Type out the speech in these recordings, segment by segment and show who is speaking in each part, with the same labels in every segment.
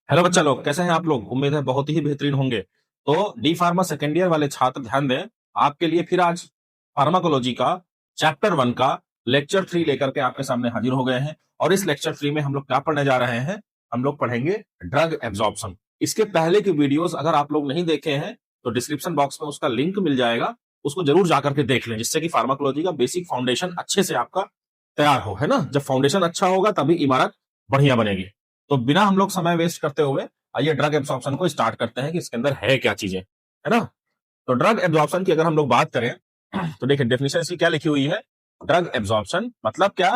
Speaker 1: Hello बच्चा लोग, कैसे हैं आप लोग? उम्मीद है बहुत ही बेहतरीन होंगे। तो डी फार्मा सेकेंड ईयर वाले छात्र ध्यान दें। आपके लिए फिर आज फार्माकोलॉजी का चैप्टर 1 का लेक्चर 3 लेकर के आपके सामने हाजिर हो गए हैं। और इस लेक्चर 3 में हम लोग क्या पढ़ने जा रहे हैं? हम लोग पढ़ेंगे ड्रग एब्जॉर्प्शन। इसके पहले की वीडियोस अगर आप लोग नहीं देखे हैं तो डिस्क्रिप्शन बॉक्स में उसका लिंक मिल जाएगा, उसको जरूर जाकर के देख लें, जिससे कि फार्माकोलॉजी का बेसिक फाउंडेशन अच्छे से आपका तैयार हो, है ना। जब फाउंडेशन अच्छा होगा तभी इमारत बढ़िया बनेगी। तो बिना हम लोग समय वेस्ट करते हुए आइए ड्रग एब्जॉर्प्शन को स्टार्ट करते हैं कि इसके अंदर है क्या चीजें, है ना। तो ड्रग एब्जॉर्प्शन की अगर हम लोग बात करें तो देखिए डेफिनेशन इसकी क्या लिखी हुई है। ड्रग एब्जॉर्प्शन मतलब क्या?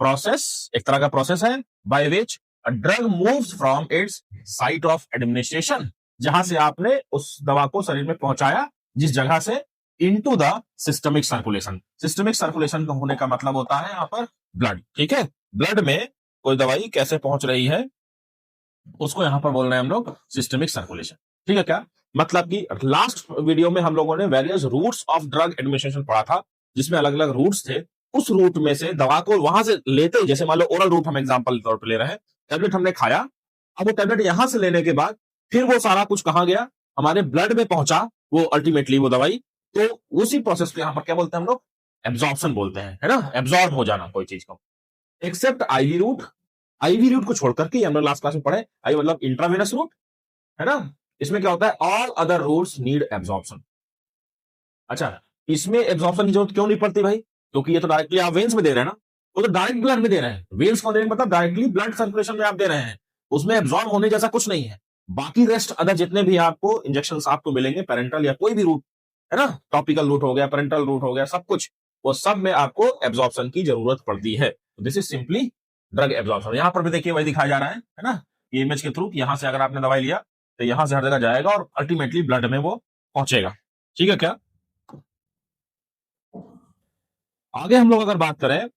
Speaker 1: प्रोसेस, एक तरह का प्रोसेस है by which a drug moves from its site of administration, जहां से आपने उस दवा को शरीर में पहुंचाया, जिस जगह से, into the systemic circulation. Systemic circulation का होने का मतलब होता है यहाँ पर ब्लड। ठीक है, ब्लड में कोई दवाई कैसे पहुंच रही है उसको यहां पर बोल रहे हैं हम लोग सिस्टमिक सर्कुलेशन। ठीक है क्या? मतलब कि लास्ट वीडियो में हम लोगों ने various routes of drug administration पढ़ा था, जिसमें अलग अलग रूट्स थे। उस रूट में से दवा को वहां से लेते ही, जैसे मान लो ओरल रूट हम एग्जांपल तौर पर ले रहे हैं, टैबलेट हमने खाया, अब वो टैबलेट यहां से लेने के बाद फिर वो सारा कुछ कहां गया? हमारे ब्लड में पहुंचा वो अल्टीमेटली वो दवाई। तो उसी प्रोसेस को यहां पर क्या बोलते हैं हम लोग? एब्जॉर्प्शन बोलते हैं, है ना। एब्जॉर्ब हो जाना कोई चीज को। Except IV route, IV route को छोड़ करके, हमने लास्ट क्लास में पढ़े, आई मतलब इंट्रावेनस रूट, है ना। इसमें क्या होता है? All other routes need absorption. अच्छा, इसमें एब्जॉर्प्शन की जरूरत क्यों नहीं पड़ती भाई? क्योंकि ये तो डायरेक्टली आप वेन्स में दे रहे हैं ना, वो तो डायरेक्ट ब्लड में दे रहे हैं। वेन्स को देने मतलब डायरेक्टली ब्लड सर्कुलेशन में आप दे रहे हैं, उसमें एब्जॉर्ब होने जैसा कुछ नहीं है। बाकी रेस्ट अदर जितने भी आपको इंजेक्शन आपको मिलेंगे, पेरेंटल या कोई भी रूट, है ना, टॉपिकल रूट हो गया, पेरेंटल रूट हो गया, सब कुछ, वो सब में आपको एब्जॉर्प्शन की जरूरत पड़ती है। This is simply drug absorption. यहां पर भी देखिए वही दिखाया जा रहा है ना, ये इमेज के थ्रू। यहां से अगर आपने दवाई लिया तो यहां से हर जगह जाएगा और अल्टीमेटली ब्लड में वो पहुंचेगा। ठीक है क्या? आगे हम लोग अगर बात करें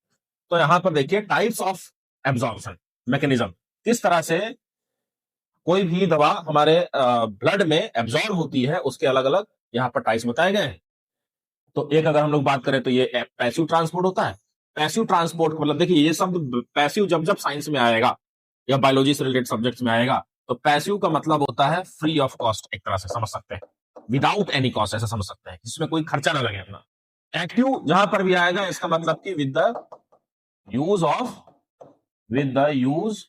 Speaker 1: तो यहां पर देखिए टाइप्स ऑफ एब्जॉर्प्शन मैकेनिज्म, किस तरह से कोई भी दवा हमारे ब्लड में एब्जॉर्ब होती है, उसके अलग अलग यहाँ पर टाइप्स बताए गए हैं। तो एक अगर हम लोग बात करें तो ये पैसिव ट्रांसपोर्ट होता है। पैसिव ट्रांसपोर्ट मतलब देखिए ये सब पैसिव जब जब साइंस में आएगा या बायोलॉजी से रिलेटेड सब्जेक्ट्स में आएगा, तो पैसिव का मतलब होता है फ्री ऑफ कॉस्ट, एक तरह से समझ सकते हैं, विदाउट एनी कॉस्ट, ऐसा समझ सकते हैं, जिसमें कोई खर्चा ना लगे अपना। एक्टिव जहां पर भी आएगा इसका मतलब कि use of with the use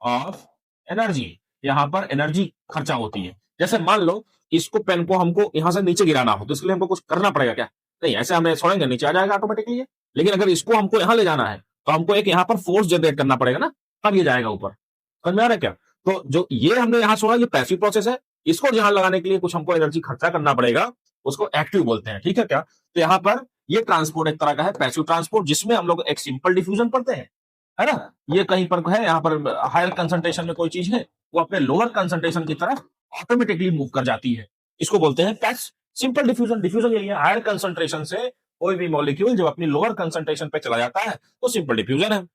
Speaker 1: of energy, यहां पर एनर्जी खर्चा होती है। जैसे मान लो इसको, पेन को हमको यहां से नीचे गिराना हो तो इसके लिए हमको कुछ करना पड़ेगा क्या? नहीं, ऐसे हमें छोड़ेंगे नीचे आ जाएगा ऑटोमेटिकली है। लेकिन अगर इसको हमको यहां ले जाना है तो हमको एक यहां पर फोर्स जनरेट करना पड़ेगा ना, तब ये जाएगा ऊपर। समझ में आ रहा है क्या? तो जो ये हमने यहां छोड़ा ये पैसिव प्रोसेस है, इसको यहां लगाने के लिए कुछ हमको एनर्जी खर्चा करना पड़ेगा, उसको एक्टिव बोलते हैं। ठीक है क्या? तो यहां पर ये ट्रांसपोर्ट एक तरह का है पैसिव ट्रांसपोर्ट, जिसमें हम लोग एक सिंपल डिफ्यूजन पढ़ते हैं, है ना। ये कहीं पर है, यहाँ पर हायर कंसंट्रेशन में कोई चीज है, वो अपने लोअर कंसंट्रेशन की तरफ ऑटोमेटिकली मूव कर जाती है, इसको बोलते हैं पैस सिंपल डिफ्यूजन। डिफ्यूजन यही है, हायर कंसंट्रेशन से कोई भी मॉलिक्यूल जब अपनी लोअर कंसंट्रेशन पे चला जाता है तो सिंपल डिफ्यूजन है।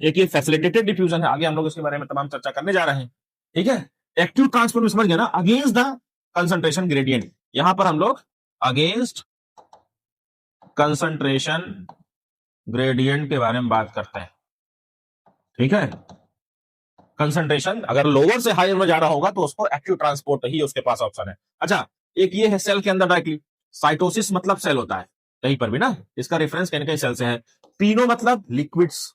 Speaker 1: एक ये फैसिलिटेटेड डिफ्यूजन है, आगे हम लोग इसके बारे में तमाम चर्चा करने जा रहे हैं। ठीक है। एक्टिव ट्रांसपोर्ट में समझ गए ना, अगेंस्ट द कंसंट्रेशन ग्रेडियंट, यहां पर हम लोग अगेंस्ट कंसंट्रेशन ग्रेडियंट के बारे में बात करते हैं। ठीक है, कंसंट्रेशन अगर लोअर से हायर में जाना होगा तो उसको एक्टिव ट्रांसपोर्ट ही उसके पास ऑप्शन है। अच्छा, एक ये है सेल के अंदर डायरेक्टली, साइटोसिस मतलब सेल होता है कहीं पर भी ना, इसका रेफरेंस कहीं कहीं सेल से है। पीनो मतलब लिक्विड्स,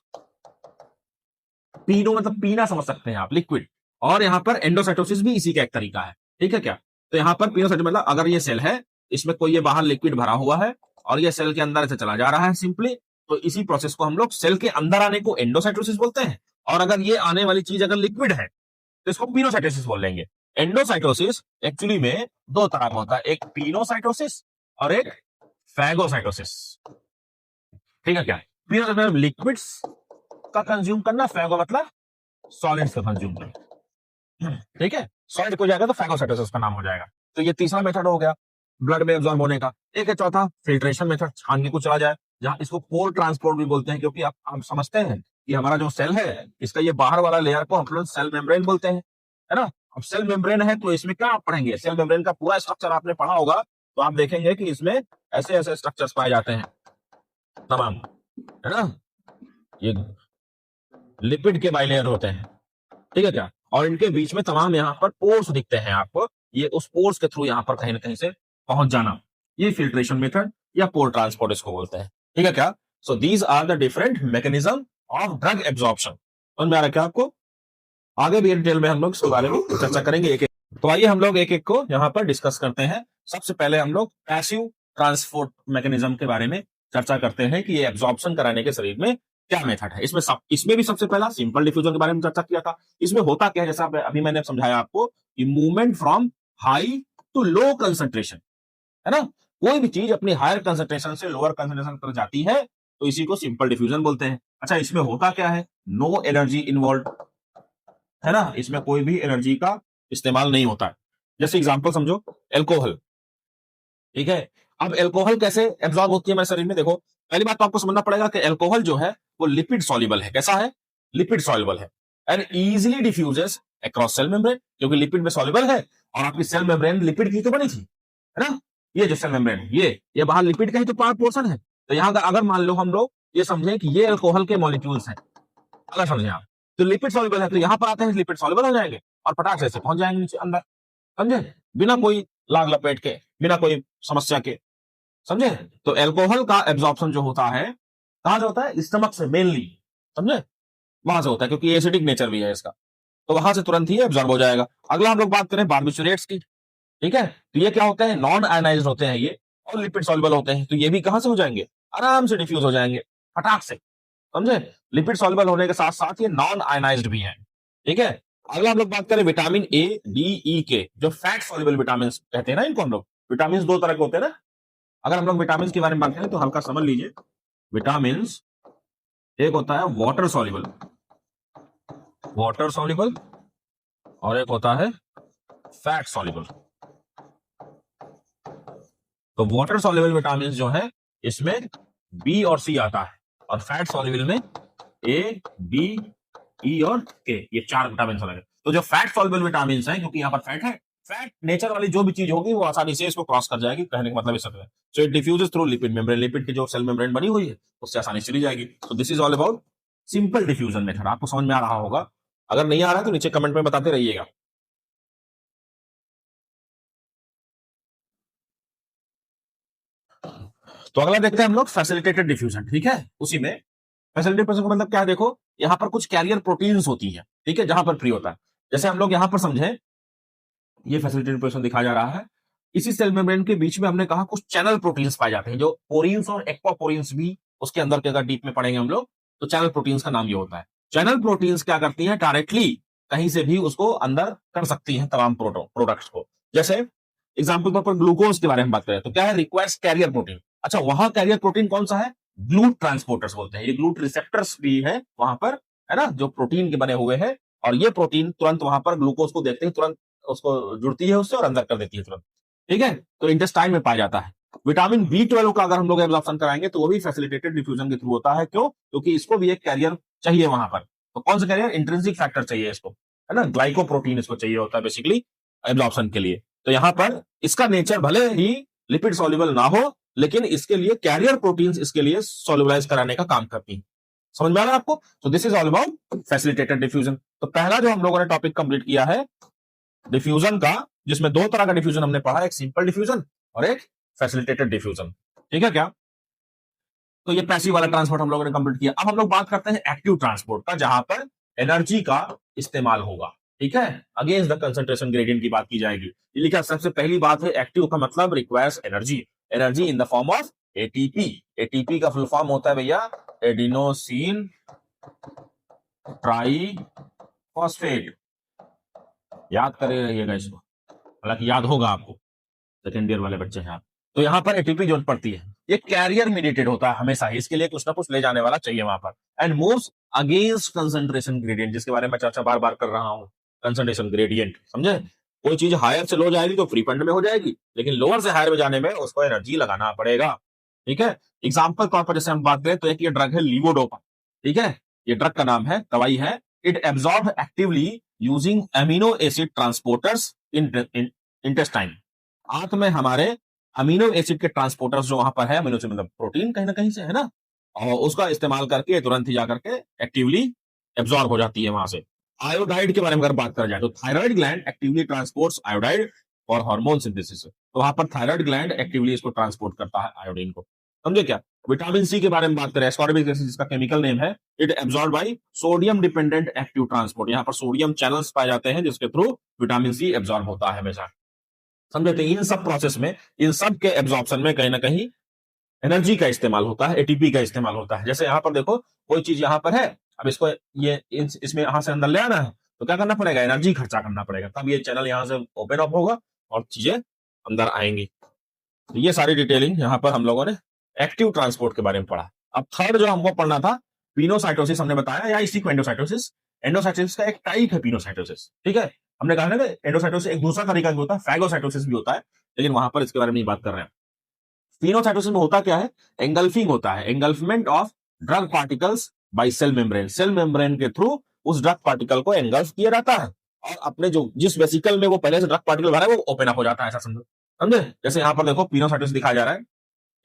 Speaker 1: पीनो मतलब पीना समझ सकते हैं आप, लिक्विड। और यहां पर एंडोसाइटोसिस भी इसी का एक तरीका है। ठीक है क्या? तो यहां पर पीनोसाइटोसिस मतलब अगर ये सेल है, इसमें कोई ये बाहर लिक्विड भरा हुआ है और ये सेल के अंदर से चला जा रहा है सिंपली, तो इसी प्रोसेस को हम लोग सेल के अंदर आने को एंडोसाइटोसिस बोलते हैं। और अगर ये आने वाली चीज अगर लिक्विड है तो इसको पीनोसाइटोसिस बोल लेंगे। एंडोसाइटोसिस एक्चुअली में दो तरह का होता है, एक पीनोसाइटोसिस और एक फैगोसाइटोसिस। ठीक है क्या? पीनोसाइटोसिस मतलब लिक्विड्स का कंज्यूम करना, फैगो मतलब सॉलिड्स का कंज्यूम करना। ठीक है, सॉलिड को जाएगा तो फैगोसाइटोसिस का नाम हो जाएगा। तो ये तीसरा मेथड हो गया ब्लड में एब्जॉर्ब होने का। एक है चौथा फिल्ट्रेशन मेथड, छान के कुछ चला जाए, जहां इसको पोर ट्रांसपोर्ट भी बोलते हैं, क्योंकि आप समझते हैं कि हमारा जो सेल है इसका ये बाहर वाला लेयर को हम लोग सेल मेम्ब्रेन बोलते हैं, है ना। अब सेल मेम्ब्रेन है तो इसमें क्या आप पढ़ेंगे? सेल मेम्ब्रेन का पूरा स्ट्रक्चर आपने पढ़ा होगा, तो आप देखेंगे कि इसमें ऐसे ऐसे स्ट्रक्चर्स पाए जाते हैं तमाम, है ना। ये लिपिड के बाइलेयर होते हैं। ठीक है क्या? और इनके बीच में तमाम यहाँ पर पोर्स दिखते हैं आपको, ये उस पोर्स के थ्रू यहाँ पर कहीं ना कहीं से पहुंच जाना, ये फिल्ट्रेशन मेथड या पोर ट्रांसपोर्ट इसको बोलते हैं। ठीक है क्या? So these are the different mechanism of drug absorption. समझ में आ रहा है क्या आपको? आगे भी डिटेल में हम लोग इसके बारे में चर्चा करेंगे एक एक। तो आइए हम लोग एक एक को यहाँ पर डिस्कस करते हैं। सबसे पहले हम लोग पैसिव ट्रांसपोर्ट मैकेनिज्म के बारे में चर्चा करते हैं कि ये एब्जॉर्प्शन कराने के शरीर में क्या मेथड है। इसमें भी सबसे पहला सिंपल डिफ्यूजन के बारे में चर्चा किया था। इसमें होता क्या है, जैसा अभी मैंने समझाया आपको कि movement from high to low concentration, है ना? कोई भी चीज अपनी हायर कंसंट्रेशन से लोअर कंसंट्रेशन पर जाती है तो इसी को सिंपल डिफ्यूजन बोलते हैं। अच्छा, इसमें होता क्या है? नो एनर्जी इन्वॉल्व, है ना? इसमें कोई भी एनर्जी का इस्तेमाल नहीं होता है। जैसे एग्जांपल समझो, एल्कोहल। ठीक है, अब एल्कोहल कैसे एब्जॉर्ब होती है हमारे शरीर में? देखो, पहली बात तो आपको समझना पड़ेगा कि एल्कोहल जो है वो लिपिड सॉल्युबल है। कैसा है? लिपिड सॉल्युबल है and easily diffuses across cell membrane, क्योंकि लिपिड में सॉल्युबल है और आपकी सेल मेम्ब्रेन लिपिड की तो बनी थी, है ना? ये जो सेल मेम्ब्रेन, ये बाहर लिपिड का ही तो पार्ट पोर्शन है। तो यहाँ अगर मान लो हम लोग ये समझें कि ये एल्कोहल के मॉलिक्यूल्स हैं, अगर समझे आप, तो लिपिड सॉल्युबल है, तो यहाँ पर आते हैं लिपिड सॉल्युबल हो जाएंगे और फटाक से पहुंच जाएंगे नीचे अंदर, समझे? बिना कोई लाग लपेट के, बिना कोई समस्या के, समझे? तो एल्कोहल का एब्जॉर्प्शन जो होता है कहां से होता है? स्टमक से मेनली, समझे? वहां से होता है क्योंकि एसिडिक नेचर भी है इसका, तो वहां से तुरंत ही एब्जॉर्ब हो जाएगा। अगला हम लोग बात करें बार्बिचुरेट्स की। ठीक है, तो ये क्या होते हैं? नॉन आयनाइज्ड होते हैं ये और लिपिड सॉल्युबल होते हैं, तो ये भी कहां से हो जाएंगे? आराम से डिफ्यूज हो जाएंगे फटाक से, समझे? लिपिड सॉल्युबल होने के साथ साथ ये नॉन आयनाइज्ड भी है। ठीक है, अगला हम लोग बात करें विटामिन ए, डी, ई के, जो फैट सॉल्युबल विटामिन कहते हैं ना इनको हम लोग। विटामिन दो तरह के होते हैं ना। अगर हम लोग विटामिन के बारे में बात करें तो हल्का समझ लीजिए, विटामिन एक होता है वाटर सॉल्युबल और एक होता है फैट सॉल्युबल। तो वाटर सॉल्युबल विटामिन जो है इसमें बी और सी आता है और फैट सॉल्युबल में ए, बी, ई और के, ये चार विटामिन अलग। तो जो फैट सॉल्युबल विटामिन है, क्योंकि यहाँ पर फैट है, फैट नेचर वाली जो भी चीज होगी वो आसानी से इसको क्रॉस कर जाएगी, कहने का मतलब इस है। So it diffuses through lipid membrane, lipid की जो सेल मेम्ब्रेन बनी हुई है उससे आसानी से चली जाएगी। So this is all about simple diffusion method. आपको समझ में आ रहा होगा, अगर नहीं आ रहा है तो नीचे कमेंट में बताते रहिएगा। तो अगला देखते हैं हम लोग फैसिलिटेटेड डिफ्यूजन। ठीक है, उसी में फैसिलिटेटेड डिफ्यूजन का मतलब क्या है? देखो, यहाँ पर कुछ कैरियर प्रोटीन्स होती हैं, ठीक है, जहां पर फ्री होता है। जैसे हम लोग यहाँ पर समझे, ये फैसिलिटेटेड पोजीशन दिखाया जा रहा है, इसी सेल मेम्ब्रेन के बीच में हमने कहा कुछ चैनल प्रोटीन्स पाए जाते हैं, जो पोरीन्स और एक्वापोरीन्स भी उसके अंदर के अगर डीप में पढ़ेंगे हम लोग तो चैनल प्रोटीन्स का नाम ये होता है। चैनल प्रोटीन्स क्या करती हैं? डायरेक्टली कहीं से भी उसको अंदर कर सकती हैं तमाम प्रोडक्ट्स को। जैसे एग्जाम्पल तौर पर ग्लूकोज के बारे में बात करें तो क्या है? Requires carrier protein. अच्छा, वहां कैरियर प्रोटीन कौन सा है? ग्लूट ट्रांसपोर्टर्स बोलते हैं। ये ग्लूट रिसेप्टर्स भी है वहां पर, है ना, जो प्रोटीन के बने हुए हैं, और ये प्रोटीन तुरंत वहां पर ग्लूकोज को देखते ही तुरंत उसको जुड़ती है उससे और अंदर कर देती है तुरंत। ठीक है, तो इंटेस्टाइन में पाया जाता है। विटामिन B12 का अगर हम लोग एब्जॉर्प्शन कराएंगे तो वो भी फैसिलिटेटेड डिफ्यूजन के थ्रू होता है। क्यों? क्योंकि इसको भी एक कैरियर चाहिए वहां पर। तो कौन सा कैरियर? इंट्रिंसिक फैक्टर चाहिए इसको, है ना, ग्लाइकोप्रोटीन इसको चाहिए होता है बेसिकली एब्जॉर्प्शन के लिए। तो यहां पर इसका नेचर भले ही लिपिड सॉल्युबल ना हो, लेकिन इसके लिए कैरियर प्रोटीन्स इसके लिए सॉल्युबलाइज कराने का काम करती हैं। समझ में आ रहा है आपको? तो this is all about facilitated diffusion. तो पहला जो हम लोगों ने टॉपिक कंप्लीट किया है डिफ्यूजन का, जिसमें दो तरह का डिफ्यूजन हमने पढ़ा, एक सिंपल डिफ्यूजन और एक फैसिलिटेटेड डिफ्यूजन। ठीक है क्या? तो ये पैसिव वाला ट्रांसपोर्ट हम लोगों ने कंप्लीट किया। अब हम लोग बात करते हैं एक्टिव ट्रांसपोर्ट का, जहां पर एनर्जी का इस्तेमाल होगा। ठीक है, अगेंस्ट द कंसंट्रेशन ग्रेडियंट की बात की जाएगी। ये लिखा, सबसे पहली बात है एक्टिव का मतलब requires energy, energy in the form of ATP. ATP का फुल फॉर्म होता है भैया एडिनोसिन ट्राइफॉस्फेट। याद करे रहिएगा इसको, हालांकि याद होगा आपको, सेकेंड ईयर वाले बच्चे हैं आप। तो यहाँ पर एटीपी जो पड़ती है ये कैरियर मीडिएटेड होता है हमेशा ही, इसके लिए कुछ ना कुछ ले जाने वाला चाहिए वहां पर। And moves against concentration gradient, जिसके बारे में चर्चा बार बार कर रहा हूं, कंसंट्रेशन ग्रेडियंट, समझे? कोई चीज हायर से लो जाएगी तो फ्री फंड में हो जाएगी, लेकिन लोअर से हायर में जाने में उसको एनर्जी लगाना पड़ेगा। ठीक है, एग्जाम्पल तौर पर जैसे हम बात करें तो एक ये ड्रग है लीवोडोपा। ठीक है, ये ड्रग का नाम है, दवाई है। It absorb actively using amino acid transporters in intestine. आंत में हमारे अमीनो एसिड के ट्रांसपोर्टर्स जो वहां पर है, अमीनो एसिड मतलब प्रोटीन कहीं ना कहीं से, है ना, और उसका इस्तेमाल करके तुरंत ही जाकर के एक्टिवली एब्जॉर्ब हो जाती है वहां से। आयोडाइड के बारे में अगर बात करा जाए तो thyroid gland actively transports iodide for hormone synthesis. तो वहां पर थायराइड ग्लैंड एक्टिवली इसको ट्रांसपोर्ट करता है आयोडीन को, समझे क्या। विटामिन सी के बारे में बात करें, एस्कॉर्बिक एसिड जिसका केमिकल नेम है, it absorb by sodium dependent active transport. यहाँ पर सोडियम चैनल्स पाए जाते हैं जिसके थ्रू विटामिन सी एब्जॉर्ब होता है हमेशा, समझे। तो इन सब प्रोसेस में, इन सब के एब्जॉर्प्शन में कहीं ना कहीं एनर्जी का इस्तेमाल होता है, एटीपी का इस्तेमाल होता है। जैसे यहाँ पर देखो कोई चीज यहाँ पर है, अब इसको ये इसमें यहां से अंदर ले आना है तो क्या करना पड़ेगा, एनर्जी खर्चा करना पड़ेगा, तब ये चैनल यहाँ से ओपन अप होगा और चीजें अंदर आएंगी। तो ये सारी डिटेलिंग यहाँ पर हम लोगों ने एक्टिव ट्रांसपोर्ट के बारे में पढ़ा। अब थर्ड जो हमको पढ़ना था, पिनोसाइटोसिस हमने बताया, या इसी को एंडोसाइटोसिस। एंडोसाइटोसिस का एक टाइप है पिनोसाइटोसिस, ठीक है। हमने कहा ना एंडोसाइटोसिस एक दूसरा तरीका भी होता है, फैगोसाइटोसिस भी होता है, लेकिन वहां पर इसके बारे में बात कर रहे हैं। पिनोसाइटोसिस में होता क्या है, एंगल्फिंग होता है, engulfment of drug particles by cell membrane. Cell membrane के थ्रू उस ड्रग पार्टिकल को एंगल्फ किया जाता है और अपने जो जिस वेसिकल में वो पहले से ड्रग पार्टिकल भरा है वो ओपन अप हो जाता है, ऐसा समझो, समझे। जैसे यहाँ पर देखो पिनोसाइटोसिस दिखाया जा रहा है,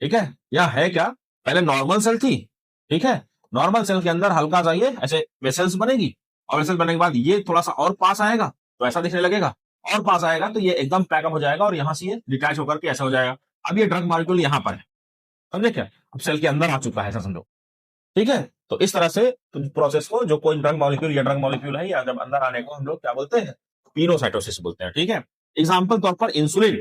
Speaker 1: ठीक है। यह है क्या, पहले नॉर्मल सेल थी, ठीक है। नॉर्मल सेल के अंदर हल्का सा ये ऐसे वेसल्स बनेगी, और वेसल बनने के बाद ये थोड़ा सा और पास आएगा तो ऐसा दिखने लगेगा, और पास आएगा तो ये एकदम पैकअप हो जाएगा और यहां से ये डिटैच होकर के ऐसा हो जाएगा। अब ये ड्रग मॉलिक्यूल यहाँ पर है, समझे क्या, अब सेल के अंदर आ चुका है, ऐसा समझो, ठीक है। तो इस तरह से प्रोसेस को, जो कोई ड्रग मॉलिक्यूल या ड्रग मॉलिक्यूल है या जब अंदर आने को हम लोग क्या बोलते हैं, पिनोसाइटोसिस बोलते हैं, ठीक है। एग्जाम्पल तौर पर इंसुलिन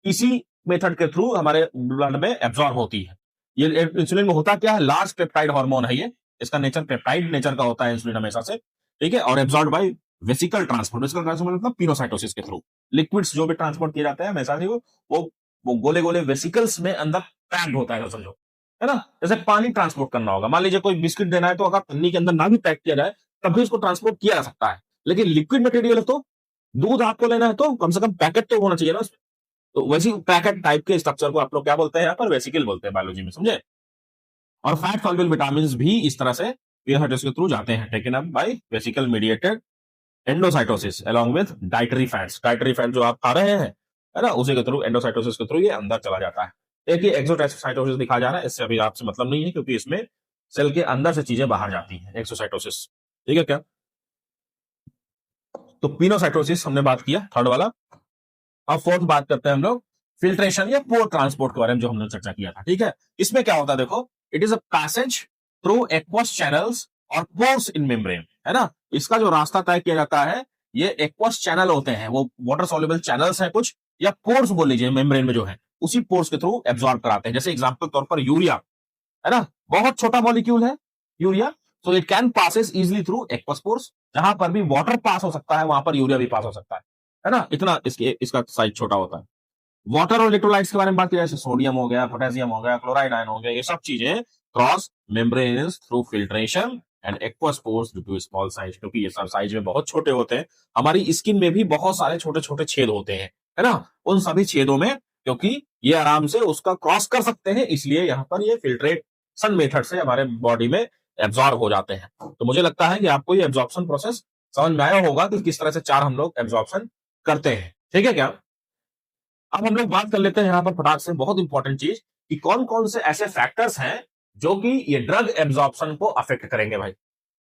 Speaker 1: इसी मेथड के थ्रू हमारे ब्लड में एब्जॉर्ब होती है। ये इंसुलिन में होता क्या है, लार्ज पेप्टाइड हार्मोन है ये, इसका नेचर पेप्टाइड नेचर का होता है इंसुलिन हमेशा से, ठीक है। और absorb by vesicle transport, vesicle transport मतलब पिनोसाइटोसिस के थ्रू। लिक्विड्स जो भी ट्रांसपोर्ट किए जाते हैं हमेशा से वो गोले गोले वेसिकल्स में अंदर पैक्ड होता है, समझो, है ना। जैसे पानी ट्रांसपोर्ट करना होगा, मान लीजिए कोई बिस्किट देना है तो अगर पन्नी के अंदर ना भी पैक किया जाए तब भी उसको ट्रांसपोर्ट किया जा सकता है, लेकिन लिक्विड मटेरियल है तो, दूध आपको लेना है तो कम से कम पैकेट तो होना चाहिए ना उसमें। तो वैसी पैकेट टाइप के स्ट्रक्चर को आप लोग क्या बोलते हैं, यहाँ पर वेसिकल बोलते हैं बायोलॉजी में, समझे। और फैट सॉल्युबल विटामिन भी इस तरह से पिनोसाइटोसिस के थ्रू जाते हैं, taken up by vesicle mediated endocytosis along with dietary fats. Dietary fat जो आप खा रहे हैं, है ना, उसी के थ्रू, एंडोसाइटोसिस के थ्रू ये अंदर चला जाता है। एक ये एक्सोसाइटोसिस दिखा जा रहा है, इससे अभी आपसे मतलब नहीं है क्योंकि इसमें सेल के अंदर से चीजें बाहर जाती हैं, एक्सोसाइटोसिस, ठीक है क्या। तो पिनोसाइटोसिस हमने बात किया, थर्ड वाला। अब फोर्थ बात करते हैं हम लोग फिल्ट्रेशन या पोर ट्रांसपोर्ट के बारे में, जो हमने चर्चा किया था, ठीक है। इसमें क्या होता है देखो, it is a passage through aqueous channels और पोर्स इन मेम्ब्रेन, है ना। इसका जो रास्ता तय किया जाता है, ये एक्वस चैनल होते हैं, वो वाटर सॉल्युबल चैनल्स है कुछ, या पोर्स बोल लीजिए मेम्ब्रेन में जो है, उसी पोर्स के थ्रू एब्जॉर्ब कराते हैं। जैसे एग्जांपल तौर पर यूरिया, है ना, बहुत छोटा मॉलिक्यूल है urea, so it can passes easily through aqueous pores. जहां पर भी वाटर पास हो सकता है वहां पर यूरिया भी पास हो सकता है ना, इतना इसका साइज छोटा होता है। वाटर और इलेक्ट्रोलाइट्स के बारे में बात की जाए, सोडियम हो गया, पोटेशियम हो गया, क्लोराइड आयन हो गया, ये सब चीजें cross membranes through filtration and aqueous pores due to small size, क्योंकि ये सब साइज में बहुत छोटे होते हैं। हमारी स्किन में भी बहुत सारे छोटे छोटे छेद होते हैं, है ना, उन सभी छेदों में क्योंकि ये आराम से उसका क्रॉस कर सकते हैं, इसलिए यहाँ पर ये फिल्ट्रेशन मेथड से हमारे बॉडी में एब्जॉर्ब हो जाते हैं। तो मुझे लगता है कि आपको ये एब्जॉर्प्शन प्रोसेस समझ में आया होगा कि किस तरह से चार हम लोग एब्जॉर्प्शन करते हैं, ठीक है क्या। अब हम लोग बात कर लेते हैं यहाँ पर फटाक से बहुत इंपॉर्टेंट चीज, कि कौन कौन से ऐसे फैक्टर्स हैं जो कि ये ड्रग एब्जॉर्प्शन को अफेक्ट करेंगे भाई,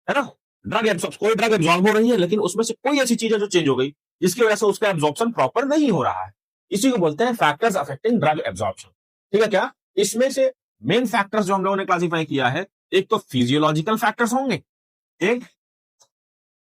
Speaker 1: है ना। ड्रग एब्जॉर्प्शन, कोई ड्रग एब्जॉर्ब हो रही है लेकिन उसमें से कोई ऐसी चीज है जो चेंज हो गई जिसकी वजह से उसका एब्जॉर्प्शन प्रॉपर नहीं हो रहा है, इसी को बोलते हैं फैक्टर्स अफेक्टिंग ड्रग एब्जॉर्प्शन, ठीक है क्या। इसमें से मेन फैक्टर्स जो हम लोगों ने क्लासिफाई किया है, एक तो फिजियोलॉजिकल फैक्टर्स होंगे, एक,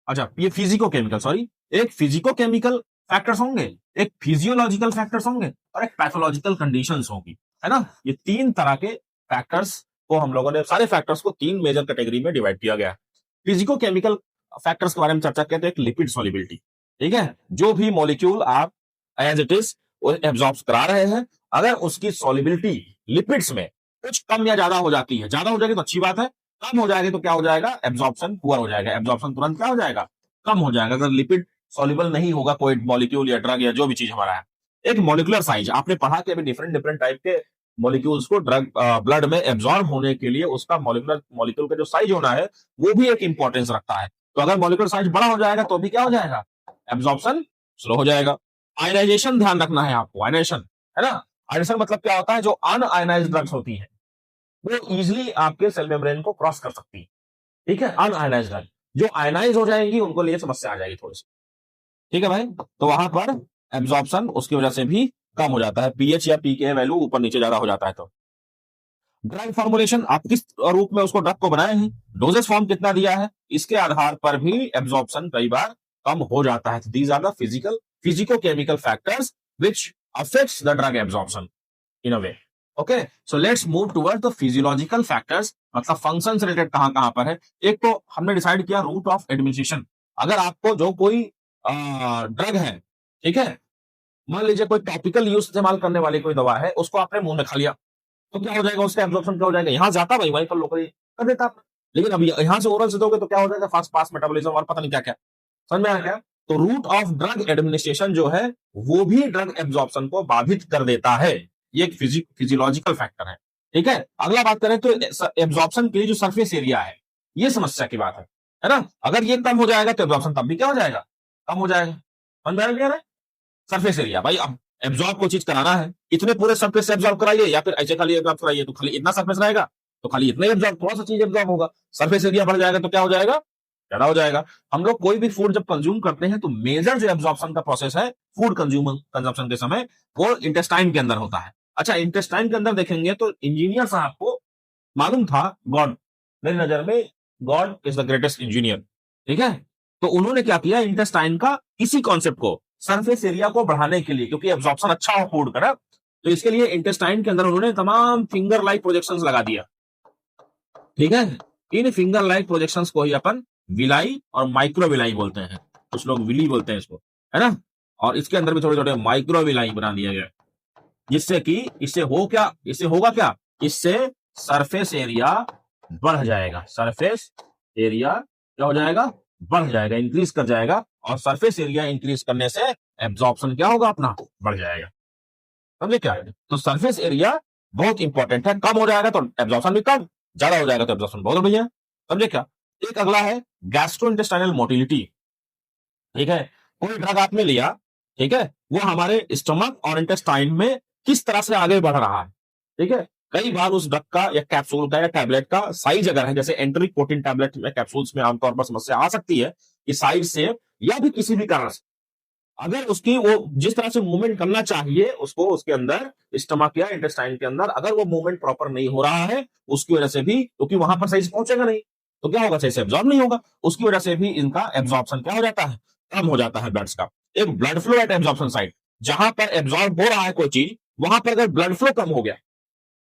Speaker 1: अच्छा ये फिजिको केमिकल, सॉरी, एक फिजिको केमिकल फैक्टर्स होंगे, एक फिजियोलॉजिकल फैक्टर्स होंगे और एक पैथोलॉजिकल कंडीशंस होगी, है ना। ये तीन तरह के फैक्टर्स को हम लोगों ने, सारे फैक्टर्स को तीन मेजर कैटेगरी में डिवाइड किया गया है। फिजिको केमिकल फैक्टर्स के बारे में चर्चा करते हैं, एक लिपिड सॉल्युबिलिटी, ठीक है, जो भी मॉलिक्यूल आप एज इट इज एब्जॉर्ब करा रहे हैं, अगर उसकी सॉल्युबिलिटी लिपिड्स में कुछ कम या ज्यादा हो जाती है, ज्यादा हो जाएगी तो अच्छी बात है, कम हो जाएगी तो क्या हो जाएगा, एब्जॉर्प्शन पुअर हो जाएगा, एब्जॉर्प्शन तुरंत क्या हो जाएगा, कम हो जाएगा। अगर लिपिड सॉल्युबल नहीं होगा कोई मॉलिक्यूल या ड्रग या जो भी चीज हमारा है। एक मॉलिकुलर साइज, आपने पढ़ा कि अभी डिफरेंट डिफरेंट टाइप के मॉलिक्यूल्स को ड्रग ब्लड में एब्जॉर्ब होने के लिए उसका मॉलिक्यूल का जो साइज होना है वो भी एक इंपॉर्टेंस रखता है। तो अगर मॉलिक्यूलर साइज बड़ा हो जाएगा तो भी क्या हो जाएगा, एब्जॉर्प्शन स्लो हो जाएगा। आयनाइजेशन ध्यान रखना है आपको, आयनाइजेशन, है ना। आयनाइजेशन मतलब क्या होता है, जो अनआयनाइज्ड ड्रग्स होती है वो इजिली आपके सेल मेम्ब्रेन को क्रॉस कर सकती है, ठीक है, अनआयनाइज्ड ड्रग। जो आयनाइज हो जाएंगी उनको लिए समस्या आ जाएगी थोड़ी सी। ठीक है भाई, तो वहां पर एब्जॉर्प्शन उसकी वजह से भी कम हो जाता है, पीएच या पीके वैल्यू ऊपर नीचे ज्यादा हो जाता है। तो ड्रग फॉर्मुलेशन, आप किस रूप में उसको ड्रग को बनाए हैं, डोजेस फॉर्म कितना दिया है, इसके आधार पर भी एब्जॉर्प्शन कई बार कम हो जाता है। These are the physico chemical factors which affects the drug absorption in a way. Okay, so let's move toward the physiological factors, मतलब फंक्शंस रिलेटेड कहां कहां पर है। एक तो हमने डिसाइड किया रूट ऑफ एडमिनिस्ट्रेशन। अगर आपको जो कोई ड्रग है, ठीक है, मान लीजिए कोई टॉपिकल यूज इस्तेमाल करने वाली कोई दवा है, उसको आपने मुंह में खा लिया, तो क्या हो जाएगा, उसका एब्जॉर्प्शन क्या हो जाएगा, यहां जाता भाई वहीं पर लोकली कर देता आपने। लेकिन अब यहां से ओरल से दोगे तो क्या हो जाएगा, फास्ट फास्ट मेटाबॉलिज्म और पता नहीं क्या क्या। समझ में आ गया। तो रूट ऑफ ड्रग एडमिनिस्ट्रेशन जो है वो भी ड्रग एब्जॉर्प्शन को बाधित कर देता है। ये एक फिजियोलॉजिकल फैक्टर है। ठीक है, अगला बात करें तो एब्जॉर्प्शन के लिए जो सरफेस एरिया है, ये समस्या की बात है ना। अगर ये कम हो जाएगा तो एब्जॉर्प्शन तब भी क्या हो जाएगा, कम हो जाएगा। समझ में आ गया। सरफेस एरिया भाई, अब एब्जॉर्ब को चीज कराना है, इतने पूरे सरफेस से एब्जॉर्ब कराइए या फिर ऐसे खाली एब्जॉर्ब कराइए, तो खाली इतना सरफेस रहेगा तो खाली इतने एब्जॉर्ब, थोड़ा सा चीज एब्जॉर्ब होगा। सरफेस एरिया बढ़ जाएगा तो क्या हो जाएगा, ज्यादा हो जाएगा। हम लोग कोई भी फूड जब कंज्यूम करते हैं तो मेजर जो एब्जॉर्प्शन का प्रोसेस है फूड कंजम्पशन के समय, वो इंटेस्टाइन के अंदर होता है। अच्छा, इंटेस्टाइन के अंदर देखेंगे तो इंजीनियर साहब को मालूम था, गॉड, मेरी नजर में God is the greatest engineer. ठीक है, तो उन्होंने क्या किया, इंटेस्टाइन का इसी कॉन्सेप्ट को, सरफेस एरिया को बढ़ाने के लिए, क्योंकि एब्जॉर्प्शन अच्छा हो फूड का ना, तो इसके लिए इंटेस्टाइन के अंदर उन्होंने तमाम फिंगर लाइक प्रोजेक्शंस लगा दिया। ठीक है, इन फिंगर लाइक प्रोजेक्शंस को ही अपन विलाई और माइक्रो विलाई बोलते हैं, कुछ लोग विली बोलते हैं इसको, है ना। और इसके अंदर भी थोड़े छोटे माइक्रो विलाई बना दिया गया, जिससे कि इससे होगा क्या, इससे सरफेस एरिया बढ़ जाएगा। सरफेस एरिया क्या हो जाएगा, बढ़ जाएगा, इंक्रीज कर जाएगा। और सरफेस एरिया इंक्रीज करने से एब्जॉर्प्शन क्या होगा अपना, बढ़ जाएगा। समझे क्या, तो सरफेस एरिया बहुत इंपॉर्टेंट है। कम हो जाएगा तो एब्जॉर्प्शन भी कम, ज्यादा हो जाएगा तो एब्जॉर्प्शन बहुत बढ़िया। समझे क्या। एक अगला है गैस्ट्रोइंटेस्टाइनल मोटिलिटी। ठीक है, कोई ड्रग आपने लिया, ठीक है, वो हमारे स्टमक और इंटेस्टाइन में किस तरह से आगे बढ़ रहा है। ठीक है, कई बार उस ड्रग का या कैप्सूल का या टैबलेट का साइज अगर है, जैसे एंटरिक प्रोटीन टैबलेट में कैप्सूल्स में आमतौर पर समस्या आ सकती है कि साइज से या भी किसी भी कारण से, अगर उसकी वो जिस तरह से मूवमेंट करना चाहिए उसको, उसके अंदर स्टमक या इंटेस्टाइन के अंदर अगर वो मूवमेंट प्रॉपर नहीं हो रहा है, उसकी वजह से भी, क्योंकि वहां पर सही से पहुंचेगा नहीं तो क्या होगा, सही से एब्जॉर्ब नहीं होगा, उसकी वजह से भी इनका एब्जॉर्प्शन क्या हो जाता है, कम हो जाता है ब्लड्स का। एक blood flow at absorption site, जहां पर एब्जॉर्ब हो रहा है कोई चीज, वहां पर अगर ब्लड फ्लो कम हो गया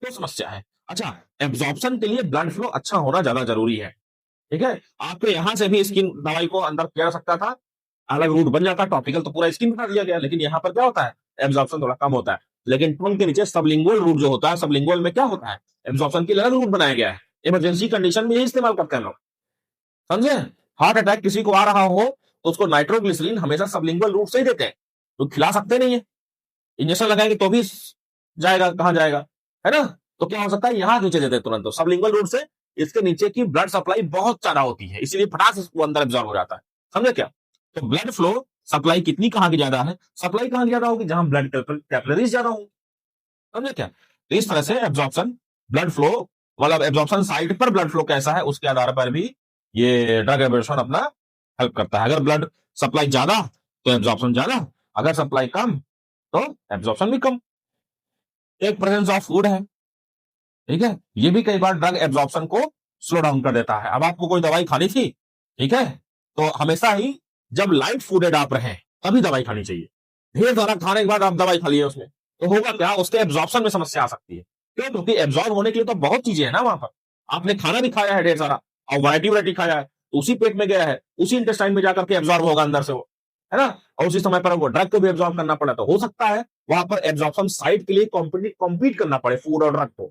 Speaker 1: तो समस्या है। अच्छा, एब्जॉर्प्शन के लिए ब्लड फ्लो अच्छा होना ज्यादा जरूरी है। ठीक है, आपके यहां से भी स्किन दवाई को अंदर किया जा सकता था, अलग रूट बन जाता, टॉपिकल तो पूरा स्किन बना दिया गया, लेकिन यहाँ पर क्या होता है, एब्जॉर्प्शन थोड़ा कम होता है। लेकिन टंग के नीचे सबलिंगुअल रूट जो होता है, सबलिंगुअल में क्या होता है, एब्जॉर्प्शन के लिए अलग रूट बनाया गया है। इमरजेंसी कंडीशन में यही इस्तेमाल करते हैं लोग। समझे, हार्ट अटैक किसी को आ रहा हो तो उसको नाइट्रोग्लिसरीन हमेशा सबलिंगुअल रूट से ही देते हैं, तो खिला सकते नहीं है, इंजेक्शन लगाएंगे तो भी जाएगा, कहां जाएगा, है ना। तो क्या हो सकता है, यहां नीचे देते तुरंत, तो सबलिंगुअल रूट से इसके नीचे की ब्लड सप्लाई बहुत ज्यादा होती है, इसलिए फटाक से इसको अंदर एब्जॉर्ब हो जाता है। समझे क्या, तो ब्लड फ्लो सप्लाई कितनी कहां की ज्यादा है, सप्लाई कहां की ज्यादा होगी, जहां ब्लड कैपिलरीज ज्यादा होंगी। समझे क्या, तो इस तरह से एब्जॉर्प्शन, ब्लड फ्लो, मतलब एब्जॉर्प्शन साइट पर ब्लड फ्लो कैसा है उसके आधार पर भी ये ड्रग एब्जॉर्प्शन अपना हेल्प करता है। अगर ब्लड सप्लाई ज्यादा तो एब्जॉर्प्शन ज्यादा, अगर सप्लाई कम तो एब्जॉर्प्शन भी कम। एक प्रेजेंस ऑफ फूड है, ठीक है, ये भी कई बार ड्रग एब्जॉर्प्शन को स्लो डाउन कर देता है। अब आपको कोई दवाई खानी थी, ठीक है, तो हमेशा ही जब लाइट फूडेड आप रहे तभी दवाई खानी चाहिए। ढेर सारा खाने के बाद आप दवाई खा लिए उसमें, तो होगा क्या, उसके एब्जॉर्प्शन में समस्या आ सकती है। क्यों, क्योंकि एब्जॉर्ब होने के लिए तो बहुत चीजें है ना वहां पर, आपने खाना भी खाया है ढेर सारा और वैरायटी खाया है, तो उसी पेट में गया है, उसी इंटेस्टाइन में जाकर के एब्जॉर्ब होगा अंदर से वो, है ना। और उसी समय पर वो ड्रग को भी एब्जॉर्ब करना पड़ा, तो हो सकता है वहां पर एब्जॉर्प्शन साइट के लिए कॉम्पीट करना पड़े फूड और ड्रग को,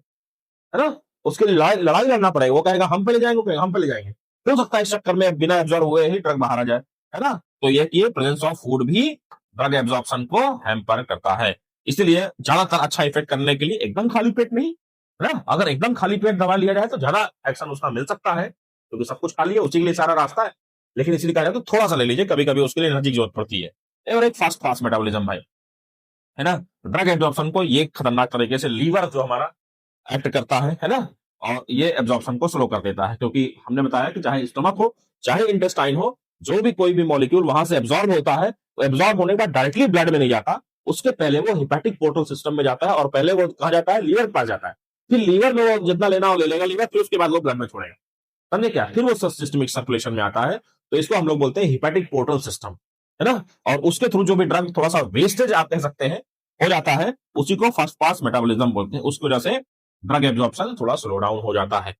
Speaker 1: है ना। उसके लिए लड़ाई लड़ाई लड़ना पड़ेगा, वो कहेगा हम पहले जाएंगे, वो कहेगा हम पहले जाएंगे, हो सकता है इस चक्कर में बिना एब्जॉर्ब हुए ही ड्रग बाहर आ जाए, है ना। तो ये प्रेजेंस ऑफ फूड भी ड्रग एब्जॉर्प्शन को हैम्पर करता है। इसलिए ज्यादातर अच्छा इफेक्ट करने के लिए एकदम खाली पेट नहीं, है ना, अगर एकदम खाली पेट दवा लिया जाए तो ज्यादा एक्शन उसका मिल सकता है, क्योंकि सब कुछ खा लिया, उसी के लिए सारा रास्ता है। लेकिन इसलिए कहा जाए तो थोड़ा सा ले लीजिए, कभी कभी उसके लिए एनर्जी की जरूरत पड़ती है। और एक फास्ट फास्ट मेटाबॉलिज्म भाई, है ना, ड्रग एब्जॉर्प्शन को ये खतरनाक तरीके से लीवर जो हमारा एक्ट करता है ना, और ये एब्जॉर्प्शन को स्लो कर देता है, क्योंकि हमने बताया कि चाहे स्टमक हो चाहे इंटेस्टाइन हो, जो भी कोई भी मॉलिक्यूल वहां से एब्जॉर्ब होता है, तो एब्जॉर्ब होने के बाद डायरेक्टली ब्लड में नहीं जाता, उसके पहले वो हिपैटिक पोर्टल सिस्टम में जाता है और पहले वो कहा जाता है लीवर के पास जाता है, फिर लीवर में वो जितना लेना हो ले लेगा लीवर, फिर उसके बाद वो ब्लड में छोड़ेगा, समझे क्या, फिर वो सिस्टमिक सर्कुलेशन में आता है। तो इसको हम लोग बोलते हैं हिपैटिक पोर्टल सिस्टम, है ना। और उसके थ्रू जो भी ड्रग थोड़ा सा वेस्टेज आप कह सकते हैं हो जाता है, उसी को फर्स्ट पास मेटाबॉलिज्म बोलते हैं, उसकी वजह से ड्रग एब्जॉर्प्शन थोड़ा स्लो डाउन हो जाता है।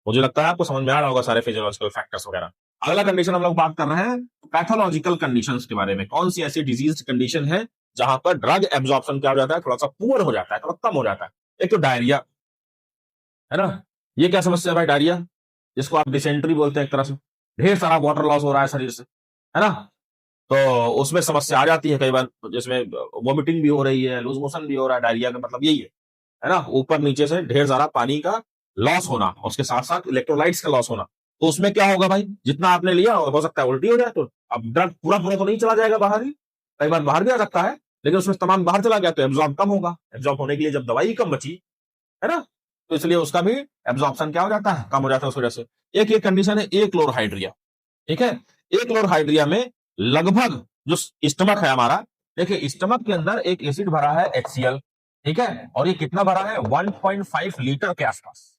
Speaker 1: मुझे लगता है आपको समझ में आ रहा होगा सारे फिजियोलॉजिकल फैक्टर्स वगैरह। अगला कंडीशन हम लोग बात कर रहे हैं पैथोलॉजिकल कंडीशंस के बारे में, कौन सी ऐसी डिजीज कंडीशन है जहां पर ड्रग एब्जॉर्प्शन क्या हो जाता है, थोड़ा सा पुअर हो जाता है, थोड़ा कम हो जाता है। एक तो डायरिया, है ना, ये क्या समस्या है भाई, डायरिया, जिसको आप डिसेंट्री बोलते हैं एक तरह से, ढेर सारा वाटर लॉस हो रहा है शरीर से, है ना, तो उसमें समस्या आ जाती है कई बार, जिसमें वॉमिटिंग भी हो रही है, लूज मोशन भी हो रहा है, डायरिया का मतलब यही है ना, ऊपर नीचे से ढेर सारा पानी का लॉस होना, उसके साथ साथ इलेक्ट्रोलाइट्स का लॉस होना। तो उसमें क्या होगा भाई, जितना आपने लिया हो सकता है उल्टी हो जाए, तो अब ड्रग पूरा पूरा तो नहीं चला जाएगा बाहर ही, कई बार बाहर भी आ सकता है, लेकिन उसमें तमाम बाहर चला गया तो एब्जॉर्ब कम होगा, एब्जॉर्ब होने के लिए जब दवाई कम बची, है ना, तो इसलिए उसका भी एब्जॉर्प्शन क्या हो जाता है, कम हो जाता है उस वजह से। एक ये कंडीशन है ए क्लोरहाइड्रिया, ठीक है, ए क्लोरहाइड्रिया में लगभग जो स्टमक है हमारा, देखिए स्टमक के अंदर एक एसिड भरा है HCl, ठीक है, और ये कितना भरा है 1.5 लीटर के आसपास,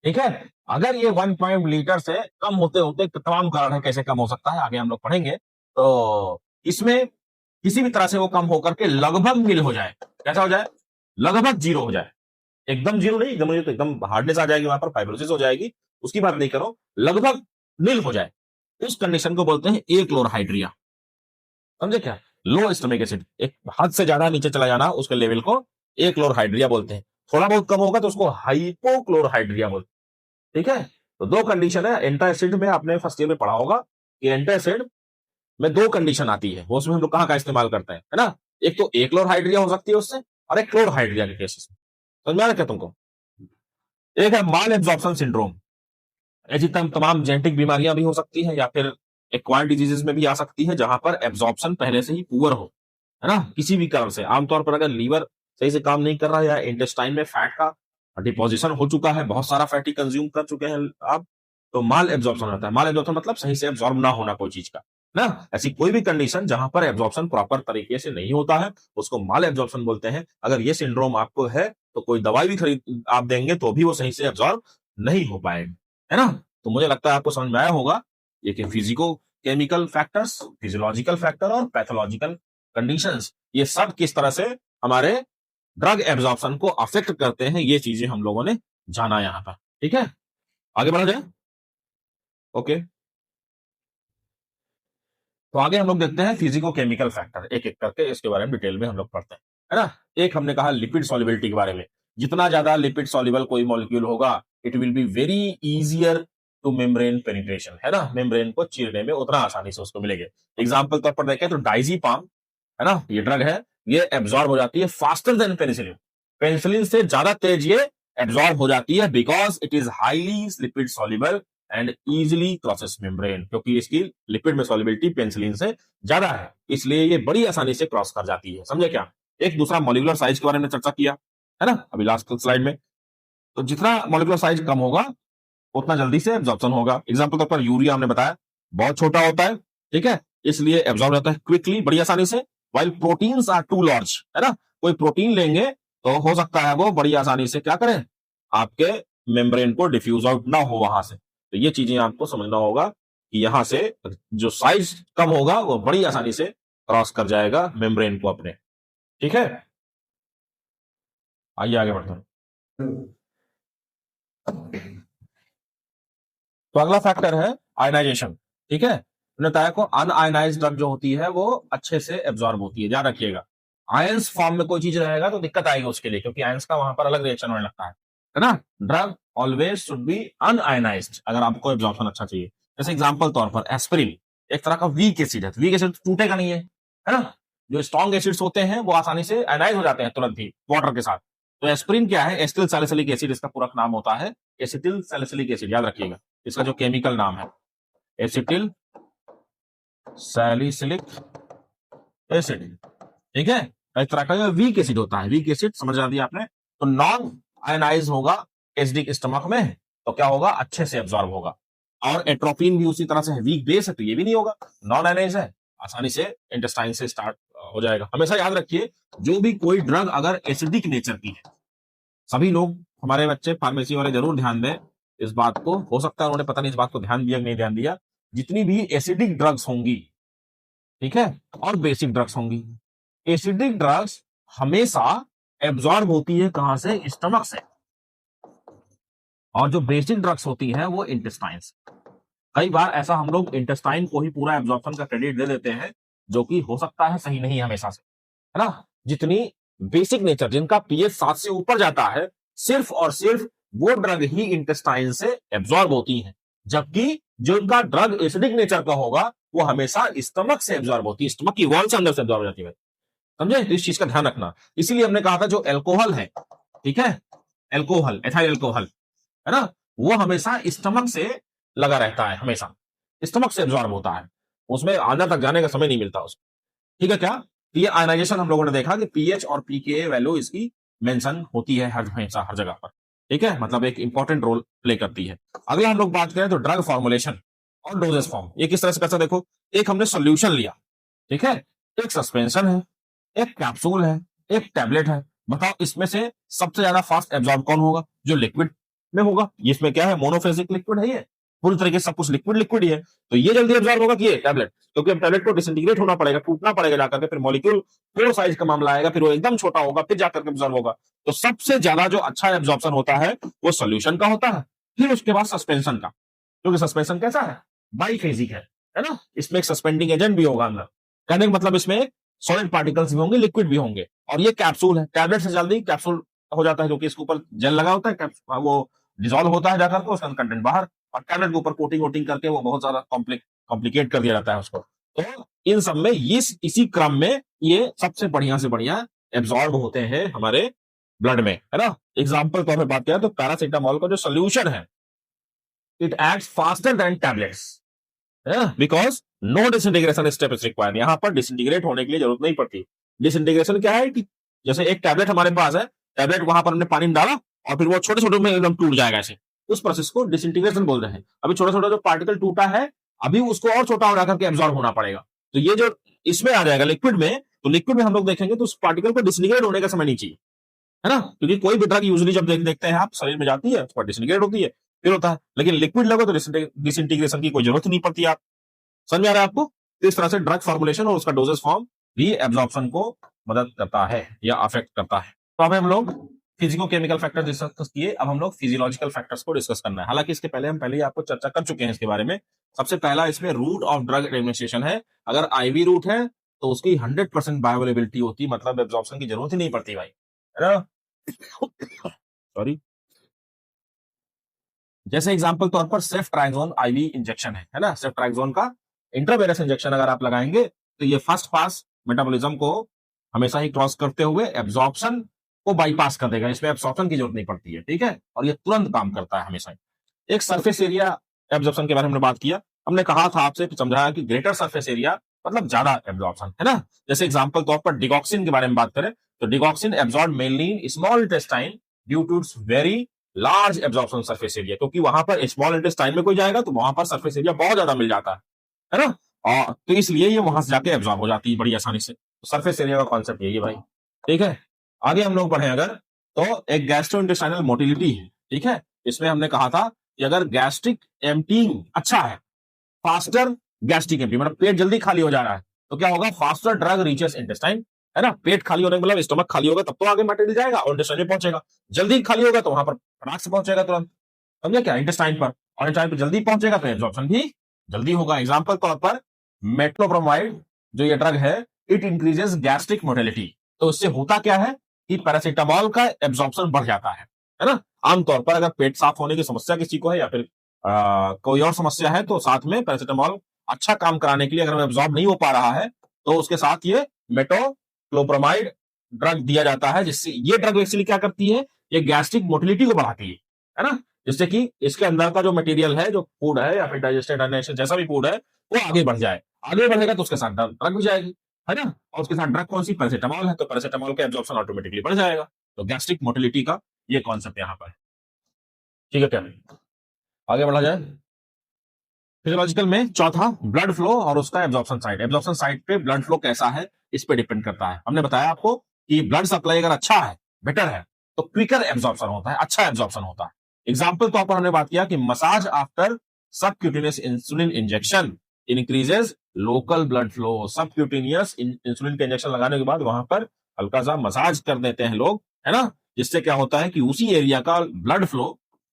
Speaker 1: ठीक है। अगर ये 1 लीटर से कम होते होते तमाम कारण है कैसे कम हो सकता है, आगे हम लोग पढ़ेंगे, तो इसमें किसी भी तरह से वो कम होकर के लगभग नील हो जाए, कैसा हो जाए, लगभग जीरो हो जाए, एकदम जीरो नहीं, एकदम तो एकदम हार्डनेस आ जाएगी, वहां पर फाइब्रोसिस हो जाएगी, उसकी बात नहीं करो, लगभग नील हो जाए, उस कंडीशन को बोलते हैं ए क्लोरहाइड्रिया, समझे क्या, लो स्टमिक एसिड, एक हद से ज्यादा नीचे चला जाना उसके लेवल को ए क्लोरहाइड्रिया बोलते हैं, थोड़ा बहुत कम होगा तो उसको हाइपोक्लोरहाइड्रिया बोलते हैं, ठीक है। तो दो कंडीशन है, एंटासिड में आपने फर्स्ट ईयर में पढ़ा होगा कि एंटासिड में दो कंडीशन आती है, वो उसमें हम लोग कहाँ का इस्तेमाल करते हैं, है ना, एक तो ए क्लोरहाइड्रिया हो सकती है उससे, और एक क्लोरहाइड्रिया के केसेस में, समझ में आ रहा क्या तुमको। एक है माल एब्जॉर्प्शन सिंड्रोम, ऐसी तमाम जेनेटिक बीमारियां भी हो सकती है, या फिर एक्वायर्ड डिजीजेस में भी आ सकती है, जहां पर एब्जॉर्प्शन पहले से ही पुअर हो, है ना, किसी भी कारण से, आमतौर पर अगर लीवर सही से काम नहीं कर रहा है या इंटेस्टाइन में फैट का डिपोजिशन हो चुका है, बहुत सारा फैटी कंज्यूम कर चुके हैं आप, तो माल एब्जॉर्प्शन होता है। माल एब्जॉर्प्शन मतलब सही से एब्जॉर्ब ना होना कोई चीज का, ना, ऐसी कोई भी कंडीशन जहां पर एब्जॉर्प्शन प्रॉपर तरीके से नहीं होता है उसको माल एब्जॉर्प्शन बोलते हैं। अगर ये सिंड्रोम आपको है तो कोई दवाई भी खरीद आप देंगे तो भी वो सही से एब्जॉर्ब नहीं हो पाएगा, है ना। तो मुझे लगता है आपको समझ में आया होगा ये कि physico chemical factors, physiological factor और पैथोलॉजिकल कंडीशंस, ये सब किस तरह से हमारे ड्रग एब्जॉर्प्शन को अफेक्ट करते हैं, ये चीजें हम लोगों ने जाना यहाँ पर, ठीक है। आगे बढ़ा जाए, ओके। तो आगे हम लोग देखते हैं फिजिको केमिकल फैक्टर, एक एक करके इसके बारे में डिटेल में हम लोग पढ़ते हैं, है ना। एक हमने कहा लिपिड सॉल्युबिलिटी के बारे में, जितना ज्यादा लिपिड सॉल्युबल कोई मॉलिक्यूल होगा it will be very easier two membrane penetration, है ना, मेम्ब्रेन को चीरने में उतना आसानी से उसको मिलेगा। एग्जाम्पल तौर पर देखें तो डाइजीपाम, है ना, ये ड्रग है, ये एब्जॉर्ब हो जाती है फास्टर देन पेनिसिलिन, पेनिसिलिन से ज्यादा तेज ये एब्जॉर्ब हो जाती है, because it is highly lipid soluble and easily crosses membrane, क्योंकि इसकी लिपिड में सॉल्युबिलिटी पेनिसिलिन से ज्यादा है, इसलिए ये बड़ी आसानी से क्रॉस कर जाती है, समझे क्या। एक दूसरा मॉलिक्यूलर साइज के बारे में चर्चा किया, है ना, अभी लास्ट स्लाइड में, तो जितना मॉलिक्यूलर साइज कम होगा उतना जल्दी से एब्जॉर्प्शन होगा। एग्जाम्पल तौर पर यूरिया हमने बताया बहुत छोटा होता है, ठीक है, इसलिए एब्जॉर्ब होता है क्विकली, बड़ी आसानी से, while proteins are too large, है ना, कोई प्रोटीन लेंगे तो हो सकता है वो बड़ी आसानी से क्या करें, आपके मेम्ब्रेन को डिफ्यूज आउट ना हो वहां से, तो ये चीजें आपको समझना होगा कि यहां से जो साइज कम होगा वो बड़ी आसानी से क्रॉस कर जाएगा मेम्ब्रेन को अपने, ठीक है। आइए आगे बढ़ते हैं। तो अगला फैक्टर है आयनाइजेशन, ठीक है, हमने बताया को अनआयनाइज्ड ड्रग जो होती है वो अच्छे से एब्जॉर्ब होती है, ध्यान रखिएगा। आयंस फॉर्म में कोई चीज रहेगा तो दिक्कत आएगी उसके लिए, क्योंकि आयंस का वहां पर अलग रिएक्शन होने लगता है ना। Drug always should be un-ionised अगर आपको एब्जॉर्प्शन अच्छा चाहिए। जैसे एग्जांपल तौर पर एस्पिरिन एक तरह का वीक एसिड है, वीक एसिड टूटेगा नहीं है ना, जो स्ट्रॉन्ग एसिड्स होते हैं वो आसानी से आयनाइज हो जाते हैं तुरंत ही वाटर के साथ। तो एस्पिरिन क्या है, एसिटिल सैलिसिलिक एसिड इसका पूरा नाम होता है, एसिटिल सैलिसिलिक एसिड, याद रखिएगा इसका जो केमिकल नाम है एसिटिल सैलिसिलिक एसिड, ठीक है, एक तरह का वीक एसिड होता है, वीक एसिड समझ आ दिया आपने। तो नॉन आयनाइज होगा एसिडिक स्टमक में, तो क्या होगा, अच्छे से एब्जॉर्ब होगा। और एट्रोपिन भी उसी तरह से है, वीक बेस है तो ये भी नहीं होगा, नॉन एनाइज है, आसानी से इंटेस्टाइन से स्टार्ट हो जाएगा। हमेशा याद रखिए, जो भी कोई ड्रग अगर एसिडिक नेचर की है, सभी लोग, हमारे बच्चे फार्मेसी वाले जरूर ध्यान दें इस बात को, हो सकता है उन्होंने पता नहीं इस बात को ध्यान दिया कि नहीं ध्यान दिया, जितनी भी एसिडिक ड्रग्स होंगी, ठीक है, और बेसिक ड्रग्स होंगी, एसिडिक ड्रग्स हमेशा एब्जॉर्ब होती है कहां से, स्टमक से, और जो बेसिक ड्रग्स होती है वो इंटेस्टाइन से। कई बार ऐसा हम लोग इंटेस्टाइन को ही पूरा एब्जॉर्प्शन का क्रेडिट दे देते हैं, जो कि हो सकता है सही नहीं हमेशा से, है ना। जितनी बेसिक नेचर, जिनका पीएच 7 से ऊपर जाता है, सिर्फ और सिर्फ वो ड्रग ही इंटेस्टाइन से एब्जॉर्ब होती हैं, जबकि जो उनका ड्रग एसिडिक नेचर का होगा वो हमेशा स्टमक से एब्जॉर्ब होती है, स्टमक की वॉल से अंदर से एब्जॉर्ब हो जाती है, समझे। तो इस चीज का ध्यान रखना। इसीलिए हमने कहा था जो एल्कोहल है, ठीक है, एल्कोहल, एथाइल एल्कोहल, है ना, वो हमेशा स्टमक से लगा रहता है, हमेशा स्टमक से एब्जॉर्ब होता है, उसमें अंदर तक जाने का समय नहीं मिलता उसको, ठीक है। क्या, तो ये आयनाइजेशन हम लोगों ने देखा कि पीएच और पीके वैल्यू इसकी मेंशन होती है हर हमेशा हर जगह पर, ठीक है, मतलब एक इंपॉर्टेंट रोल प्ले करती है। अगला हम लोग बात करें तो ड्रग फॉर्मुलेशन और डोजेस फॉर्म, ये किस तरह से करता है, देखो, एक हमने सोल्यूशन लिया, ठीक है, एक सस्पेंशन है, एक कैप्सूल है, एक टैबलेट है, बताओ इसमें से सबसे ज्यादा फास्ट एब्जॉर्ब कौन होगा, जो लिक्विड में होगा। इसमें क्या है, मोनोफेजिक लिक्विड है, ये पूरी तरीके से सब कुछ लिक्विड लिक्विड ही है, तो ये जल्दी एब्जॉर्ब होगा कि ये टैबलेट, क्योंकि अब टैबलेट को डिसइंटीग्रेट होना पड़ेगा, टूटना पड़ेगा जाकर के, फिर मॉलिक्यूल फोर साइज का मामला आएगा, फिर वो एकदम छोटा होगा, फिर जाकर के एब्जॉर्ब होगा। तो सबसे ज्यादा जो अच्छा एब्जॉर्प्शन होता है वो सोल्यूशन का होता है, फिर उसके बाद सस्पेंशन का, क्योंकि सस्पेंशन कैसा है, बाईफेजिक है ना, इसमें एक सस्पेंडिंग एजेंट भी होगा अंदर, कहने का मतलब इसमें सॉलिड पार्टिकल्स भी होंगे, लिक्विड भी होंगे। और ये कैप्सूल है, टैबलेट से जल्दी कैप्सूल हो जाता है, क्योंकि इसके ऊपर जेल लगा होता है, वो डिजोल्व होता है जाकर के, उसका कंटेंट बाहर, और टैबलेट के ऊपर कोटिंग वोटिंग करके वो बहुत ज्यादा कॉम्प्लिकेट कर दिया जाता है उसको। तो इन सब में इसी क्रम में ये सबसे बढ़िया से बढ़िया एब्जॉर्ब होते हैं हमारे ब्लड में, है ना। एग्जाम्पल तौर पर बात किया तो पैरासिटामोल का जो सोल्यूशन है, it acts faster than tablets, because no disintegration step is required, यहां पर डिसइंटीग्रेट होने के लिए जरूरत नहीं पड़ती। डिसइंटीग्रेशन क्या है कि जैसे एक टैबलेट हमारे पास है, टैबलेट वहां पर हमने पानी में डाला और फिर वो छोटे छोटे में एकदम टूट जाएगा ऐसे, उस प्रोसेस को डिसइंटीग्रेशन बोल रहे हैं। अभी छोटा छोटा जो पार्टिकल टूटा है, अभी उसको और छोटा हो जाकर के एब्जॉर्ब होना पड़ेगा, तो ये जो इसमें आ जाएगा लिक्विड में, तो लिक्विड में हम लोग देखेंगे तो उस पार्टिकल को डिसइंटीग्रेट होने का समय नहीं चाहिए, है ना, क्योंकि कोई भी ड्रग यूजुअली जब देखते हैं आप शरीर में जाती है तो डिसइंटीग्रेट होती है, फिर होता है, लेकिन लिक्विड लगो तो डिसइंटीग्रेशन की कोई जरूरत नहीं पड़ती। आप समझ में आ रहा है आपको। तो इस तरह से ड्रग फॉर्मुलेशन और उसका डोजेस फॉर्म भी एब्जॉर्प्शन को मदद करता है या अफेक्ट करता है। तो अब हम लोग फिजिको केमिकल फैक्टर डिस्कस किए, अब हम लोग फिजियोलॉजिकल फैक्टर्स को डिस्कस करना है। हालांकि इसके पहले हम पहले ही आपको चर्चा कर चुके हैं इसके बारे में। सबसे पहला इसमें रूट ऑफ ड्रग एडमिनिस्ट्रेशन है। अगर आईवी रूट है तो उसकी 100% बायोअवेलेबिलिटी होती, मतलब एब्जॉर्प्शन की जरूरत ही नहीं पड़ती भाई, है ना। सॉरी, जैसे एग्जांपल तौर पर सेफ्ट्राइजोन आईवी इंजेक्शन है ना, सेफ्ट्राइजोन का इंट्रावेनस इंजेक्शन अगर आप लगाएंगे तो ये फर्स्ट पास मेटाबॉलिज्म को हमेशा ही क्रॉस करते हुए एब्जॉर्प्शन को बाईपास कर देगा, इसमें एब्जॉर्प्शन की जरूरत नहीं पड़ती है, ठीक है, और ये तुरंत काम करता है हमेशा। एक सरफेस एरिया एब्जॉर्प्शन के बारे में हमने बात किया, हमने कहा था आपसे, समझाया कि ग्रेटर सरफेस एरिया मतलब ज्यादा एब्जॉर्प्शन, है ना। जैसे एग्जांपल तौर पर डिगॉक्सिन के बारे में बात करें तो digoxin absorb mainly in small intestine due to its very large absorption surface area, क्योंकि वहां पर स्मॉल इंटेस्टाइन में कोई जाएगा तो वहां पर सरफेस एरिया बहुत ज्यादा मिल जाता है ना, और तो इसलिए ये वहां से जाके एब्जॉर्ब हो जाती है बड़ी आसानी से। तो सरफेस एरिया का कॉन्सेप्ट यही है भाई, ठीक है। आगे हम लोग बढ़े अगर, तो एक गैस्ट्रोइंटेस्टाइनल मोटिलिटी है, ठीक है। इसमें हमने कहा था कि अगर गैस्ट्रिक एम्प्टीइंग अच्छा है, फास्टर गैस्ट्रिक एम्प्टी मतलब पेट जल्दी खाली हो जा रहा है, तो क्या होगा, फास्टर ड्रग रीचेस इंटेस्टाइन, है ना। पेट खाली होने का मतलब स्टमक खाली होगा तब तो आगे मटेरियल जाएगा और इंटेस्टाइन में पहुंचेगा, जल्दी खाली होगा तो वहां पर फटाक से पहुंचेगा तुरंत, समझे क्या, इंटेस्टाइन पर, और इंटेस्टाइन पर जल्दी पहुंचेगा तो एब्जॉर्प्शन भी जल्दी होगा। एग्जांपल तौर पर मेट्रोब्रोमाइड जो ये ड्रग है, इट इंक्रीजेस गैस्ट्रिक मोटिलिटी, तो इससे होता क्या है कि पैरासिटामोल का एब्जॉर्प्शन बढ़ जाता है ना। आमतौर पर अगर पेट साफ होने की समस्या किसी को है या फिर कोई और समस्या है तो साथ में पैरासिटामोल अच्छा काम कराने के लिए, अगर एब्जॉर्ब नहीं हो पा रहा है तो उसके साथ ये मेटोक्लोप्रोमाइड ड्रग दिया जाता है, जिससे ये ड्रग एक्चुअली क्या करती है, ये गैस्ट्रिक मोटिलिटी को बढ़ाती है ना, जिससे कि इसके अंदर का जो मटेरियल है, जो फूड है या फिर डाइजेस्टेड डाइजेशन जैसा भी फूड है, वो आगे बढ़ जाए, आगे बढ़ेगा तो उसके साथ ड्रग भी जाएगी, है ना, और उसके साथ ड्रग कौन सी, पैरासिटामोल है, तो पैरासिटामोल का एब्जॉर्प्शन ऑटोमेटिकली बढ़ जाएगा। तो गैस्ट्रिक मोटिलिटी का ये कॉन्सेप्ट यहाँ पर है, ठीक है क्या। आगे बढ़ा जाए। फिजियोलॉजिकल में चौथा ब्लड फ्लो और उसका एब्जॉर्प्शन साइट। एब्जॉर्प्शन साइट पे ब्लड फ्लो कैसा है इस पे डिपेंड करता है। हमने बताया आपको कि ब्लड सप्लाई अगर अच्छा है, बेटर है, तो क्विकर एब्जॉर्प्शन होता है, अच्छा एब्जॉर्प्शन होता है। एग्जाम्पल तौर पर हमने बात किया कि massage after subcutaneous insulin injection increases local blood flow. Subcutaneous insulin के इंजेक्शन लगाने के बाद वहां पर हल्का सा मसाज कर देते हैं लोग, है ना, जिससे क्या होता है कि उसी एरिया का ब्लड फ्लो,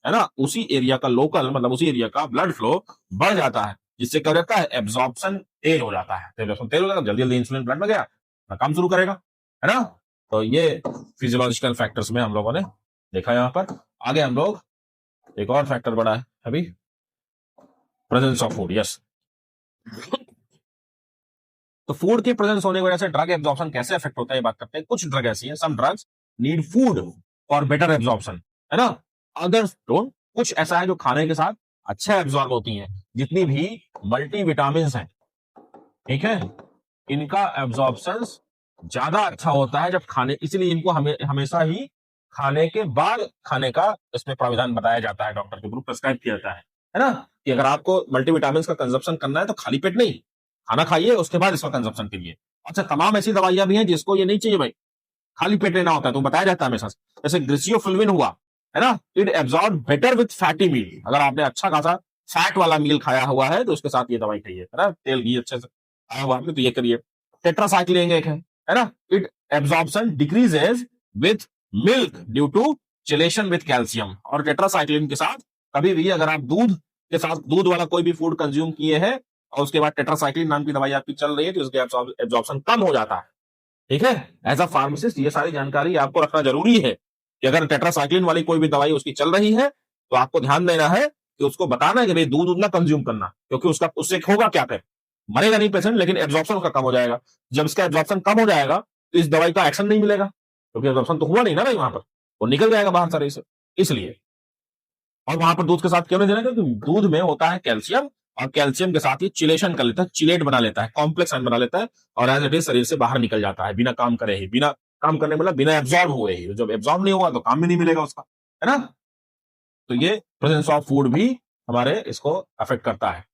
Speaker 1: है ना, उसी एरिया का लोकल मतलब उसी एरिया का ब्लड फ्लो बढ़ जाता है, जिससे क्या हो जाता है, एब्जॉर्प्शन तेज हो जाता है। एब्जॉर्प्शन तेज हो जाता है, जल्दी जल्दी इंसुलिन ब्लड में गया, अपना काम शुरू करेगा, है ना। तो ये फिजियोलॉजिकल फैक्टर्स में हम लोगों ने देखा। यहाँ पर आगे हम लोग एक और फैक्टर बढ़ा है अभी, प्रेजेंस ऑफ फूड। यस, तो फूड के प्रेजेंस होने की वजह से ड्रग एब्जॉर्प्शन कैसे इफेक्ट होता है ये बात करते हैं। कुछ ड्रग ऐसी है, some drugs need food for better absorption, है ना, अदर्स डोंट। कुछ ऐसा है जो खाने के साथ अच्छा एब्जॉर्ब होती हैं। जितनी भी मल्टी विटामिन हैं, ठीक है, इनका एब्जॉर्प्शन ज्यादा अच्छा होता है जब खाने, इसलिए इनको हमेशा ही खाने के बाद खाने का इसमें प्राविधान बताया जाता है, डॉक्टर के थ्रू प्रेस्क्राइब किया जाता है ना, कि अगर आपको मल्टीविटामिन का कंजप्शन करना है तो खाली पेट नहीं, खाना खाइए उसके बाद इसका कंजप्शन कीजिए। अच्छा, तमाम ऐसी दवाइयां भी हैं जिसको ये नहीं चाहिए भाई, खाली पेट लेना होता है, तो बताया जाता है हमेशा। जैसे ग्लिसियोफुल्विन हुआ, है ना, it absorb better with fatty meal. अगर आपने अच्छा खासा फैट वाला मील खाया हुआ है तो उसके साथ ये दवाई खाइए, है ना, तेल घी अच्छे से आया हुआ आपने तो ये करिए। टेट्रासाइक्लिन एक है ना, it absorption decreases with milk due to chelation with calcium. और टेट्रासाइक्लिन के साथ कभी भी अगर आप दूध के साथ, दूध वाला कोई भी फूड कंज्यूम किए हैं और उसके बाद टेट्रासाइक्लिन नाम की दवाई आपकी चल रही है, तो उसके एब्जॉर्प्शन कम हो जाता है। ठीक है, एज अ फार्मासिस्ट ये सारी जानकारी आपको रखना जरूरी है कि अगर टेट्रासाइक्लिन वाली कोई भी दवाई उसकी चल रही है तो आपको ध्यान देना है कि उसको बताना है कि भाई दूध ना कंज्यूम करना, क्योंकि उसका उससे होगा क्या, फिर मरेगा नहीं पेशेंट, लेकिन एब्जॉर्प्शन उसका कम हो जाएगा। जब इसका एब्जॉर्प्शन कम हो जाएगा तो इस दवाई का एक्शन नहीं मिलेगा, क्योंकि एब्जॉर्प्शन तो हुआ नहीं ना भाई, वहां पर वो निकल जाएगा बाहर शरीर से, इसलिए। और वहां पर दूध के साथ क्यों नहीं देना, क्योंकि दूध में होता है कैल्शियम, और कैल्शियम के साथ ये चिलेशन कर लेता है, चिलेट बना लेता है, कॉम्प्लेक्स बना लेता है, और एज इट इज शरीर से बाहर निकल जाता है बिना काम करे ही, बिना काम करने मतलब बिना एब्जॉर्ब हुए ही। जब एब्जॉर्ब नहीं होगा तो काम भी नहीं मिलेगा उसका, है ना। तो ये प्रेजेंस ऑफ फूड भी हमारे इसको अफेक्ट करता है।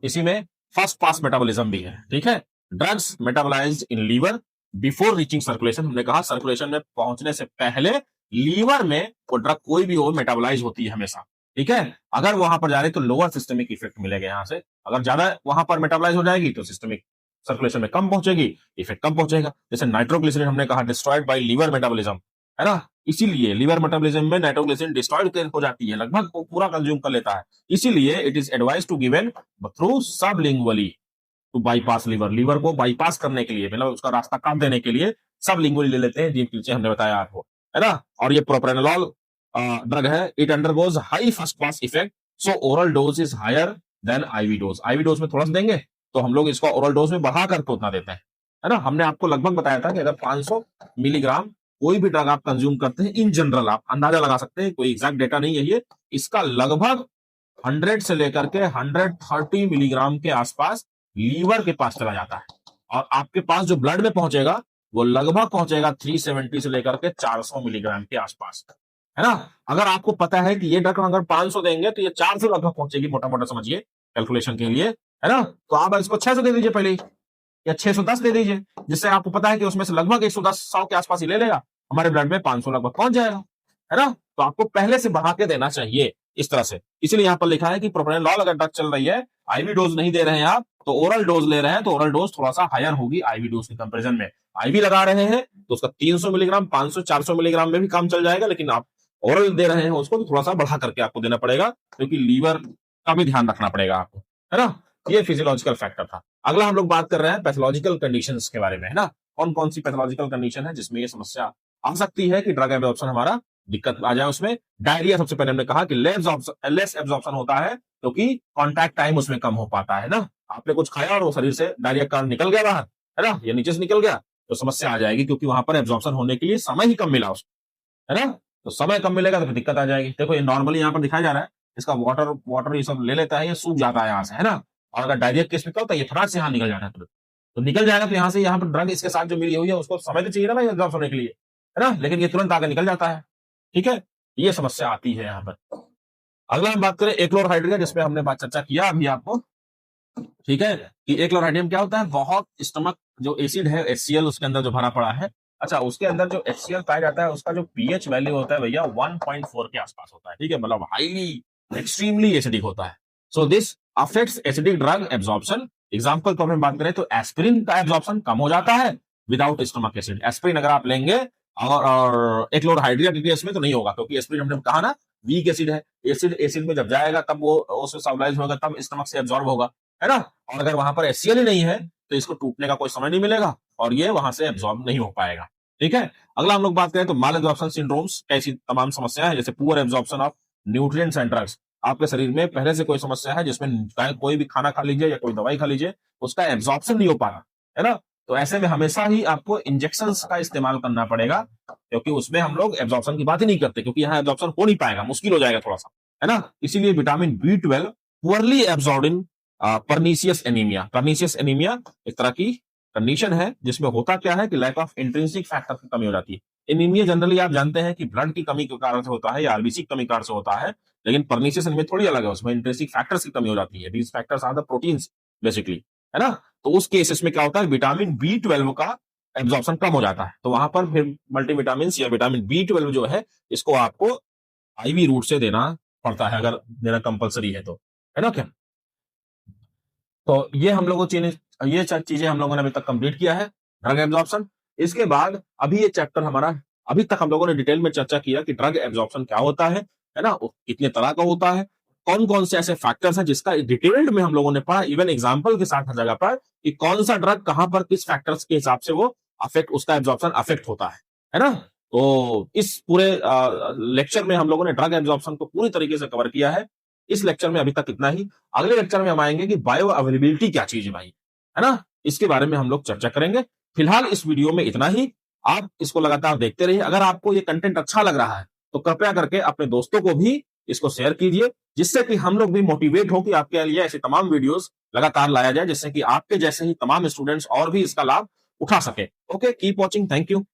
Speaker 1: इसी में फर्स्ट पास मेटाबॉलिज्म भी है, ठीक है। Drugs metabolized in liver before reaching circulation. हमने कहा सर्कुलेशन में पहुंचने से पहले लीवर में वो ड्रग कोई भी हो मेटाबोलाइज होती है हमेशा, ठीक है। अगर वहां पर जा रही तो लोअर सिस्टमिक इफेक्ट मिलेगा यहाँ से, अगर ज्यादा वहां पर मेटाबोलाइज हो जाएगी तो सिस्टमिक सर्कुलेशन में कम पहुंचेगी, इफेक्ट कम पहुंचेगा। जैसे नाइट्रोग्लिसरीन हमने कहा डिस्ट्रॉयड बाय लीवर मेटाबॉलिज्म, है ना, इसीलिए लीवर मेटाबॉलिज्म में नाइट्रोग्लिसरीन डिस्ट्रॉयड हो जाती है, लगभग वो पूरा कंज्यूम कर लेता है। इसीलिए it is advise to given through sublingually to bypass liver. Liver को बाईपास करने के लिए, मतलब उसका रास्ता काट देने के लिए सबलिंगुअली ले लेते हैं, पीछे हमने बताया आपको, है ना। और ये प्रोप्रेनोलॉल ड्रग है, it undergoes high first pass effect, so oral dose is higher than IV dose. IV dose में थोड़ा सा देंगे तो हम लोग इसको ओरल डोज में बढ़ा करके उतना देते हैं, है ना। हमने आपको लगभग बताया था कि अगर 500 मिलीग्राम कोई भी ड्रग आप कंज्यूम करते हैं, इन जनरल आप अंदाजा लगा सकते हैं, कोई एग्जैक्ट डेटा नहीं है ये, इसका लगभग 100 से लेकर के 130 मिलीग्राम के आसपास लीवर के पास चला जाता है, और आपके पास जो ब्लड में पहुंचेगा वो लगभग पहुंचेगा 370 से लेकर के 400 मिलीग्राम के आसपास, है ना। अगर आपको पता है कि ये ड्रग अगर 500 देंगे तो ये 400 लगभग पहुंचेगी, मोटा मोटा समझिए कैलकुलेशन के लिए, है ना, तो आप इसको 600 दे दीजिए पहले, या 610 दे दीजिए, जिससे आपको पता है कि उसमें से लगभग 110 100 के आसपास ही ले लेगा, हमारे ब्लड में 500 लगभग पहुंच जाएगा, है ना। तो आपको पहले से बढ़ा के देना चाहिए इस तरह से। इसलिए यहां पर लिखा है कि प्रोप्रेनोलॉल अगर ड्रग चल रही है, आईवी डोज नहीं दे रहे हैं आप, तो ओरल डोज ले रहे हैं, तो ओरल डोज थोड़ा सा हायर होगी आईवी डोज के कंपैरिजन में। आईवी लगा रहे हैं तो उसका 300 मिलीग्राम 500 400 मिलीग्राम में भी काम चल जाएगा, लेकिन आप ओरल दे रहे हैं उसको तो थोड़ा सा बढ़ा करके आपको देना पड़ेगा, क्योंकि लीवर का भी ध्यान रखना पड़ेगा आपको, है ना। ये फिजियोलॉजिकल फैक्टर था। अगला हम लोग बात कर रहे हैं पैथोलॉजिकल कंडीशंस के बारे में, है ना। कौन कौन सी पैथोलॉजिकल कंडीशन है जिसमें ये समस्या आ सकती है कि ड्रग एब्जॉर्प्शन हमारा दिक्कत आ जाए उसमें। डायरिया सबसे पहले हमने कहा कि लेस एब्जॉर्प्शन होता है क्योंकि कांटेक्ट टाइम उसमें कम हो पाता है ना। आपने कुछ खाया और वो शरीर से डायरिया का निकल गया बाहर, है ना, या नीचे से निकल गया तो समस्या आ जाएगी, क्योंकि वहां पर एब्जॉर्प्शन होने के लिए समय ही कम मिला उसको, है ना। तो समय कम मिलेगा तो फिर दिक्कत आ जाएगी। देखो ये नॉर्मली यहाँ पर दिखाया जा रहा है, इसका वाटर वाटर ये सब ले लेता है, ये सूख जाता है यहाँ से, है ना। और अगर डायरिया केस में क्या होता है, ये फटाक से यहाँ निकल जाता है तुरंत, तो निकल जाएगा तो यहाँ से यहाँ पर ड्रग इसके साथ जो मिली हुई है उसको समय तो चाहिए ना भाई एब्जॉर्ब होने के लिए, है ना, लेकिन ये तुरंत आगे निकल जाता है, ठीक है। ये समस्या आती है यहाँ पर। अगला हम बात करें एक्लोरहाइड्रिया, जिसपे हमने बात चर्चा किया अभी आपको, ठीक है, कि एक्लोरहाइड्रियम क्या होता है, बहुत स्टमक जो एसिड है HCl उसके अंदर जो भरा पड़ा है, अच्छा उसके अंदर जो HCl पाया जाता है उसका जो पीएच वैल्यू होता है भैया 1.4 के आसपास होता है, ठीक है, मतलब हाईली एक्सट्रीमली एसिडिक होता है। So this affects acidic drug absorption. Example तो हम बात करें तो एस्पिरिन का एब्जॉर्प्शन कम हो जाता है विदाउट स्टमक एसिड। एस्पिरिन अगर आप लेंगे और एक्लोरहाइड्रिया के केस में तो नहीं होगा, क्योंकि एस्पिरिन हमने कहा ना वीक एसिड है, एसिड एसिड में जब जाएगा तब वो उसमें स्टेबलाइज होगा, तब स्टमक से एब्जॉर्ब होगा, है ना। और अगर वहां पर HCl ही नहीं है तो इसको टूटने का कोई समय नहीं मिलेगा और ये वहां से एब्जॉर्ब नहीं हो पाएगा, ठीक है। अगला हम लोग बात करें तो माल एब्जॉर्प्शन सिंड्रोम्स, कैसी तमाम समस्याएं हैं, जैसे poor absorption of nutrients and drugs. आपके शरीर में पहले से कोई समस्या है जिसमें चाहे कोई भी खाना खा लीजिए या कोई दवाई खा लीजिए उसका एब्जॉर्प्शन नहीं हो पा रहा, है ना, तो ऐसे में हमेशा ही आपको इंजेक्शन का इस्तेमाल करना पड़ेगा, क्योंकि उसमें हम लोग एब्जॉर्प्शन की बात ही नहीं करते, क्योंकि यहाँ एब्जॉर्प्शन हो नहीं पाएगा, मुश्किल हो जाएगा थोड़ा सा, है ना। इसीलिए विटामिन B12 पुअरली एब्जॉर्ब्ड इन परनीशियस एनीमिया। परनीशियस एनीमिया एक तरह की कंडीशन है जिसमें होता क्या है कि लैक ऑफ इंट्रिंसिक फैक्टर की कमी हो जाती है। एनीमिया जनरली आप जानते हैं कि ब्लड की कमी के कारण से होता है या आरबीसी की कमी के कारण से होता है, लेकिन परनीशियस एनीमिया थोड़ी अलग है, उसमें इंट्रिंसिक फैक्टर्स की कमी हो जाती है। These factors are the proteins basically, है ना। तो उस केसेस में क्या होता है, विटामिन B12 का एब्जॉर्प्शन कम हो जाता है, तो वहां पर फिर मल्टीविटामिन या विटामिन B12 जो है इसको आपको IV रूट से देना पड़ता है, अगर देना कंपलसरी है तो, है ना क्या। तो ये हम लोगों ये चीजें हम लोगों ने अभी तक कंप्लीट किया है, ड्रग एब्जॉर्प्शन। इसके बाद अभी ये चैप्टर हमारा, अभी तक हम लोगों ने डिटेल में चर्चा किया कि ड्रग एब्जॉर्प्शन क्या होता है ना, कितने तरह का होता है, कौन कौन से ऐसे फैक्टर्स हैं जिसका डिटेल्ड में हम लोगों ने पढ़ा, इवन एग्जाम्पल के साथ हर जगह पर, कि कौन सा ड्रग कहां पर किस फैक्टर्स के हिसाब से वो अफेक्ट, उसका एब्जॉर्प्शन अफेक्ट होता है ना। तो इस पूरे लेक्चर में हम लोगों ने ड्रग एब्जॉर्प्शन को पूरी तरीके से कवर किया है। इस लेक्चर में अभी तक इतना ही। अगले लेक्चर में हम आएंगे कि बायो अवेलेबिलिटी क्या चीज है भाई, है ना, इसके बारे में हम लोग चर्चा करेंगे। फिलहाल इस वीडियो में इतना ही। आप इसको लगातार देखते रहिए। अगर आपको ये कंटेंट अच्छा लग रहा है तो कृपया करके अपने दोस्तों को भी इसको शेयर कीजिए, जिससे कि हम लोग भी मोटिवेट हो कि आपके लिए ऐसे तमाम वीडियोस लगातार लाया जाए, जिससे कि आपके जैसे ही तमाम स्टूडेंट्स और भी इसका लाभ उठा सके। Okay, keep watching, thank you.